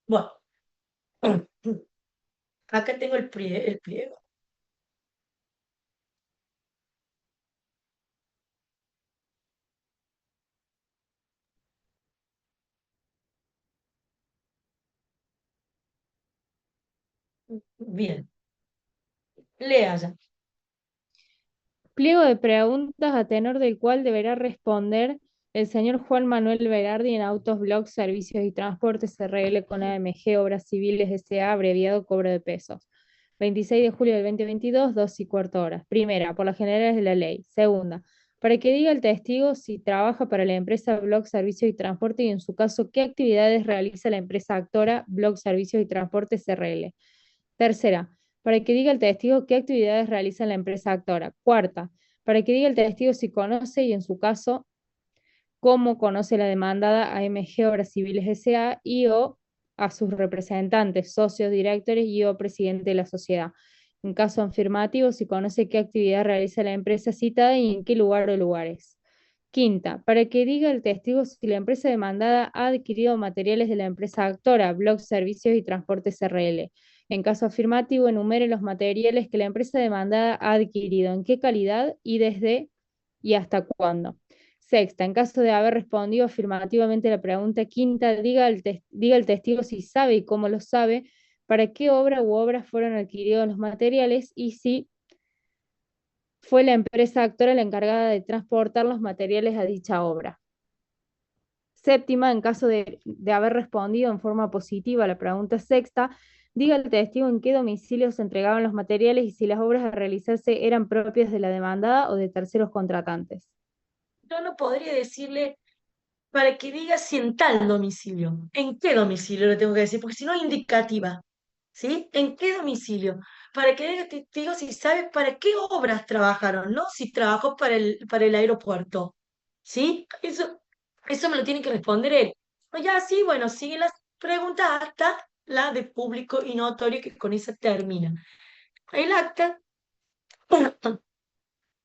Bueno, acá tengo el pliego. Bien, lea ya.
Pliego de preguntas a tenor del cual deberá responder el señor Juan Manuel Berardi en Autos, Blogs, Servicios y Transportes RL con AMG Obras Civiles S.A. abreviado cobro de pesos. 26 de julio del 2022, 2:15 horas. Primera, por las generales de la ley. Segunda, para que diga el testigo si trabaja para la empresa Blogs, Servicios y Transporte y en su caso qué actividades realiza la empresa actora Blogs, Servicios y Transportes RL. Tercera, para que diga el testigo qué actividades realiza la empresa actora. Cuarta, para que diga el testigo si conoce y en su caso cómo conoce la demandada AMG Obras Civiles S.A. y o a sus representantes, socios, directores y o presidente de la sociedad. En caso afirmativo, si conoce qué actividad realiza la empresa citada y en qué lugar o lugares. Quinta, para que diga el testigo si la empresa demandada ha adquirido materiales de la empresa actora, Blogs, Servicios y Transportes RL. En caso afirmativo, enumere los materiales que la empresa demandada ha adquirido, en qué calidad y desde y hasta cuándo. Sexta, en caso de haber respondido afirmativamente a la pregunta quinta, diga el testigo si sabe y cómo lo sabe, para qué obra u obras fueron adquiridos los materiales y si fue la empresa actora la encargada de transportar los materiales a dicha obra. Séptima, en caso de haber respondido en forma positiva a la pregunta sexta, diga el testigo en qué domicilio se entregaban los materiales y si las obras a realizarse eran propias de la demandada o de terceros contratantes.
Yo no podría decirle para que diga si en tal domicilio. ¿En qué domicilio le tengo que decir? Porque si no es indicativa. ¿Sí? ¿En qué domicilio? Para que haya testigos y sabe para qué obras trabajaron, ¿no? Si trabajó para el aeropuerto. ¿Sí? Eso me lo tiene que responder él. O ya, sí, bueno, sigue las preguntas hasta la de público y notorio, que con esa termina. El acta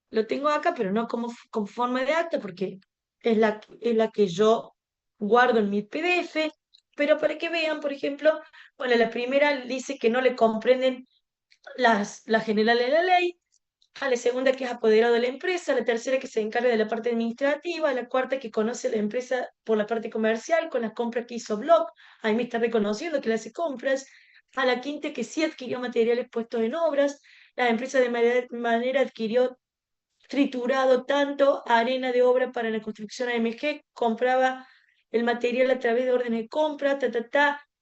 lo tengo acá, pero no como forma de acta, porque es la que yo guardo en mi PDF, pero para que vean, por ejemplo, bueno, la primera dice que no le comprenden las generales de la ley, a la segunda que es apoderado de la empresa, a la tercera que se encarga de la parte administrativa, a la cuarta que conoce la empresa por la parte comercial, con las compras que hizo Block, ahí me está reconociendo que le hace compras, a la quinta que sí adquirió materiales puestos en obras, la empresa de manera adquirió triturado tanto arena de obra para la construcción AMG, compraba el material a través de órdenes de compra,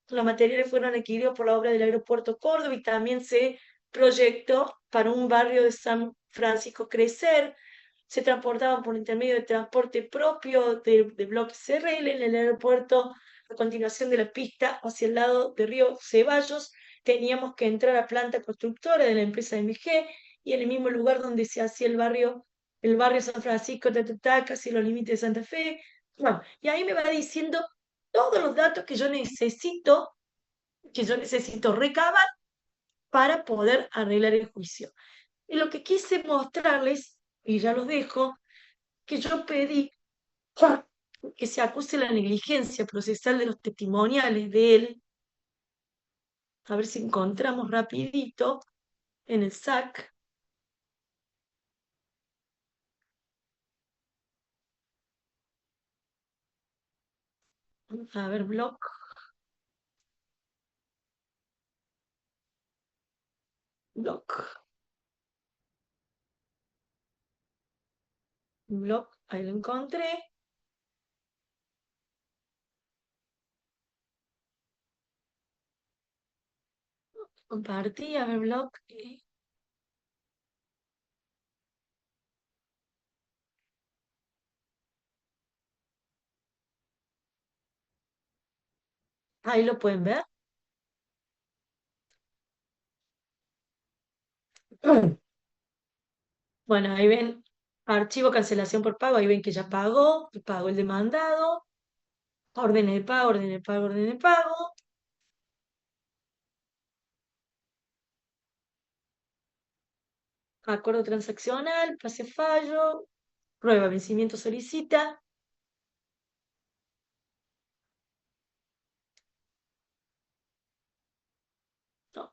los materiales fueron adquiridos por la obra del aeropuerto Córdoba y también se proyectó para un barrio de San Francisco crecer, se transportaban por intermedio de transporte propio de Bloque CRL en el aeropuerto, a continuación de la pista hacia el lado de Río Ceballos, teníamos que entrar a planta constructora de la empresa MG y en el mismo lugar donde se hacía el barrio San Francisco, casi los límites de Santa Fe. Bueno, y ahí me va diciendo todos los datos que yo necesito recabar para poder arreglar el juicio. Y lo que quise mostrarles, y ya los dejo, que yo pedí que se acuse la negligencia procesal de los testimoniales de él, a ver si encontramos rapidito en el SAC. A ver, blog. Blog, ahí lo encontré. Compartí, a ver, blog. Ahí lo pueden ver. Bueno, ahí ven archivo cancelación por pago, ahí ven que ya pagó el demandado, órdenes de pago, órdenes de pago, órdenes de pago, acuerdo transaccional, pase fallo, prueba, vencimiento solicita. No.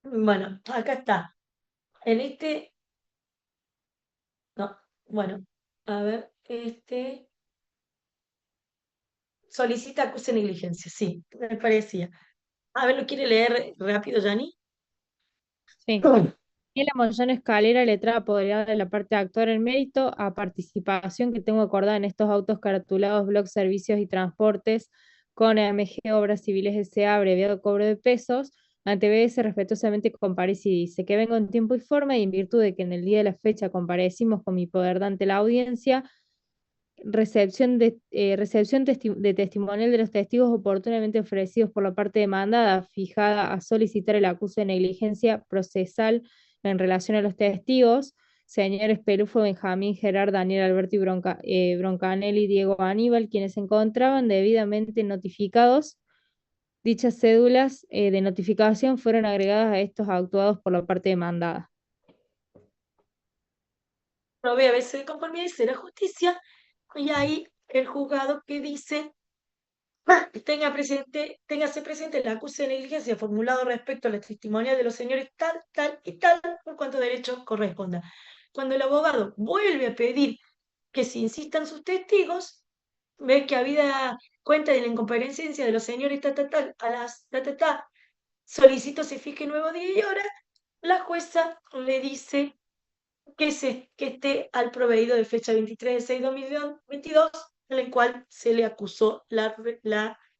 Bueno, acá está. En este, no, bueno, a ver, solicita acuse negligencia, sí, me parecía. A ver, ¿lo quiere leer rápido, Yani?
Sí. Daniela Monzón Escalera, letrada apoderada de la parte de actor en mérito, a participación que tengo acordada en estos autos caratulados Blog Servicios y Transportes con AMG Obras Civiles S.A., abreviado cobro de pesos, ante BS respetuosamente comparece y dice que vengo en tiempo y forma y en virtud de que en el día de la fecha comparecimos con mi poder ante la audiencia, recepción de testimonial de los testigos oportunamente ofrecidos por la parte demandada, fijada a solicitar el acuse de negligencia procesal en relación a los testigos, señores Pelufo, Benjamín, Gerard, Daniel Alberto y Broncanelli, Diego Aníbal, quienes se encontraban debidamente notificados. Dichas cédulas de notificación fueron agregadas a estos actuados por la parte demandada.
Probé a veces de conformidad y será justicia. Y ahí el juzgado que dice, téngase presente el acuse de negligencia formulado respecto a la testimonial de los señores tal, tal y tal, por cuanto derecho corresponda. Cuando el abogado vuelve a pedir que se insistan sus testigos, ve que habida cuenta de la incomparecencia de los señores tal, tal, tal, a las tal, tal, tal, solicito se fije nuevo día y hora, la jueza le dice que esté al proveído de fecha 23 de 6 de 2022, en el cual se le acusó la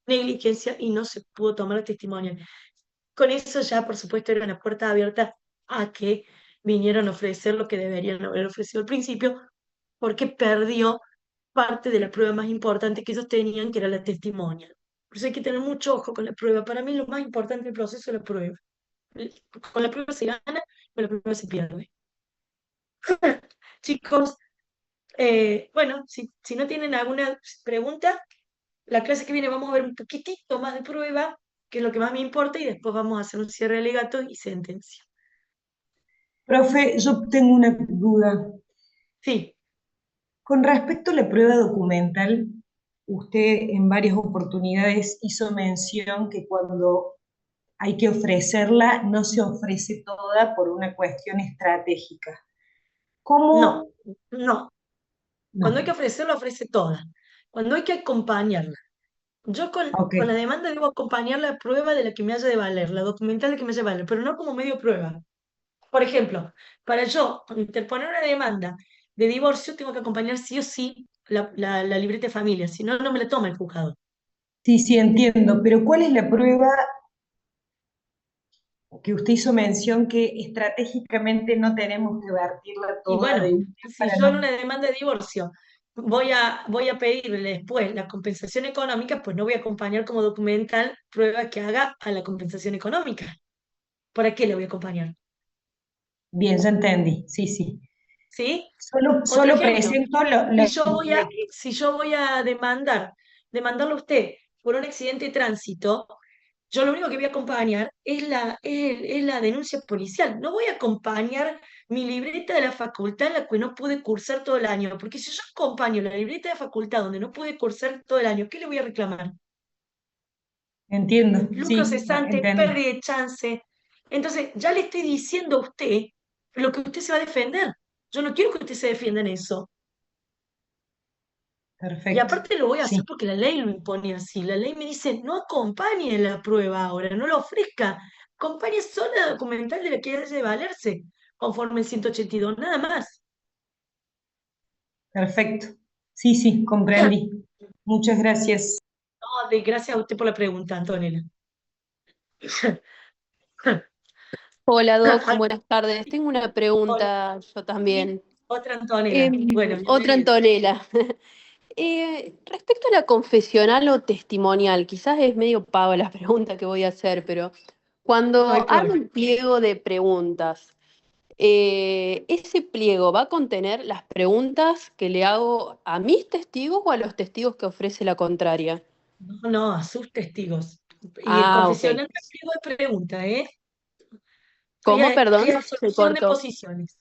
negligencia y no se pudo tomar la testimonial. Con eso ya, por supuesto, era una puerta abierta a que vinieran a ofrecer lo que deberían haber ofrecido al principio, porque perdió parte de la prueba más importante que ellos tenían, que era la testimonial. Por eso hay que tener mucho ojo con la prueba. Para mí lo más importante del proceso es la prueba. Con la prueba se gana, con la prueba se pierde. Chicos, bueno, si no tienen alguna pregunta, la clase que viene vamos a ver un poquitito más de prueba, que es lo que más me importa, y después vamos a hacer un cierre de alegato y sentencia.
Profe, yo tengo una duda.
Sí,
Con respecto a la prueba documental, usted en varias oportunidades hizo mención que cuando hay que ofrecerla, no se ofrece toda por una cuestión estratégica.
no,
¿Cómo?
no. Cuando hay que
No,
ofrecerla, ofrece toda. Cuando hay que acompañarla. Yo
ok.
con la demanda debo acompañar la prueba de la que me haya de valer, la documental de que me haya de valer, pero no como medio prueba. Por ejemplo, para yo interponer una demanda de divorcio, tengo que acompañar sí o sí la libreta de familia, si no, no me la toma el juzgado.
Sí, sí, entiendo, pero ¿cuál es la prueba que usted hizo mención que estratégicamente no tenemos que vertirla
Y
toda de
bueno,
una
si
para
yo en
no?
una demanda de divorcio voy a pedirle después la compensación económica, pues no voy a acompañar como documental prueba que haga a la compensación económica. ¿Para qué le voy a acompañar?
Bien, ya entendí, sí, sí.
¿Sí? Otro
Solo
ejemplo,
presento
si yo voy a demandarlo a usted por un accidente de tránsito, yo lo único que voy a acompañar es la denuncia policial. No voy a acompañar mi libreta de la facultad en la que no pude cursar todo el año, porque si yo acompaño la libreta de facultad donde no pude cursar todo el año, ¿qué le voy a reclamar?
entiendo,
Lucro
sí,
cesante,
entendí.
pérdida de chance. Entonces, ya le estoy diciendo a usted lo que usted se va a defender. Yo no quiero que usted se defienda en eso. Y
Perfecto,
aparte lo voy a hacer
sí,
porque la ley lo impone así. La ley me dice, no acompañe la prueba ahora, no la ofrezca. Acompañe solo la documental de la que haya de valerse, conforme el 182, nada más.
perfecto. Sí, sí, comprendí. Muchas gracias.
No, gracias a usted por la pregunta, Antonella.
Hola Doc, buenas tardes. Tengo una
Hola,
pregunta yo
sí,
también.
otra Antonella. Bueno,
Otra
bienvenida.
Antonella. Respecto a la confesional o testimonial, quizás es medio pava la pregunta que voy a hacer, pero
No hay
cuando hago
problema.
un pliego de preguntas, ¿ese pliego va a contener las preguntas que le hago a mis testigos o a los testigos que ofrece la contraria?
No, no, a sus testigos. Y el
Ah, ok.
confesional no pliego de pregunta, ¿eh?
¿Cómo, perdón?
Hay
Se
absolución de
cortó.
posiciones.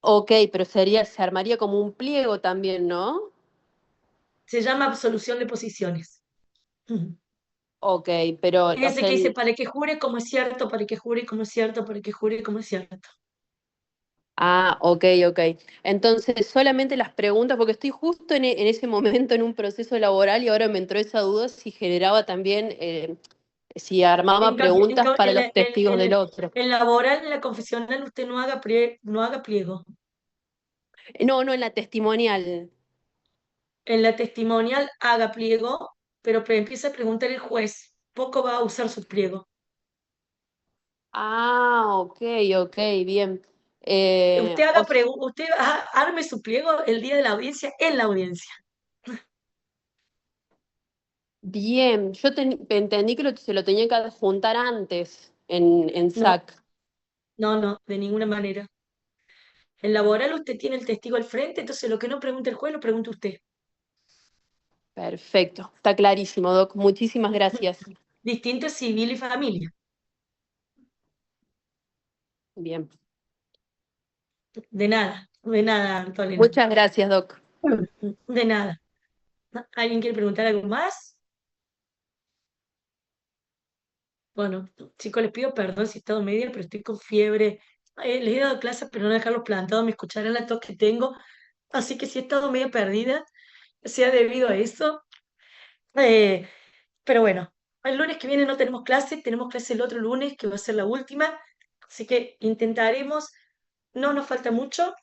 Ok, pero se armaría como un pliego también, ¿no?
Se llama absolución de posiciones.
Ok, pero, o
Ese
sea,
que dice, para que jure como es cierto, para que jure como es cierto, para que jure como es cierto.
ok, ok. Entonces, solamente las preguntas, porque estoy justo en ese momento en un proceso laboral y ahora me entró esa duda si generaba también, si armaba preguntas para los testigos del otro.
En laboral, en la confesional, usted no haga pliego.
No, no, en la testimonial.
En la testimonial, haga pliego, pero empieza a preguntar el juez. Poco va a usar su pliego.
Ah, ok, ok, bien.
Usted arme su pliego el día de la audiencia en la audiencia.
Bien, yo entendí que se lo tenía que adjuntar antes en
No,
SAC.
no, no, de ninguna manera. En laboral usted tiene el testigo al frente, entonces lo que no pregunta el juez lo pregunta usted.
Perfecto, está clarísimo, Doc. Muchísimas gracias.
Distinto es civil y familia.
Bien.
De nada, Antonio.
Muchas gracias, Doc.
De nada. ¿Alguien quiere preguntar algo más? Bueno, chicos, les pido perdón si he estado media, pero estoy con fiebre. Les he dado clases, pero no dejarlos plantados, me escucharán la tos que tengo. Así que si he estado media perdida, sea debido a eso. Eh, pero bueno, El lunes que viene no tenemos clase el otro lunes, que va a ser la última, así que intentaremos, no nos falta mucho,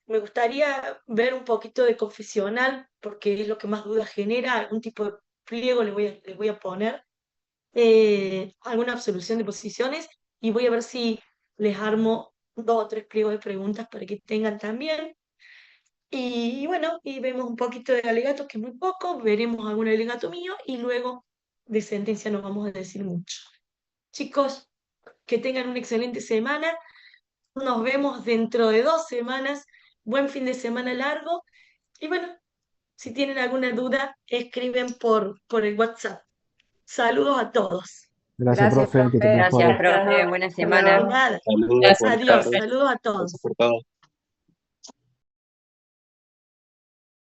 me gustaría ver un poquito de confesional, porque es lo que más dudas genera, algún tipo de pliego les voy a poner, alguna absolución de posiciones, y voy a ver si les armo 2 o 3 pliegos de preguntas para que tengan también. Y bueno, y vemos un poquito de alegatos, que es muy poco, veremos algún alegato mío y luego de sentencia no vamos a decir mucho. Chicos, que tengan una excelente semana. Nos vemos dentro de 2 semanas. Buen fin de semana largo. Y bueno, si tienen alguna duda, escriben por el WhatsApp. Saludos a todos.
Gracias,
Gracias,
profe, que te
profe.
Gracias,
mejores.
profe. Buena
De
semana.
nada.
Saludos,
Gracias,
buenas
Adiós.
tardes.
Saludos a
Gracias
todos.
por todo.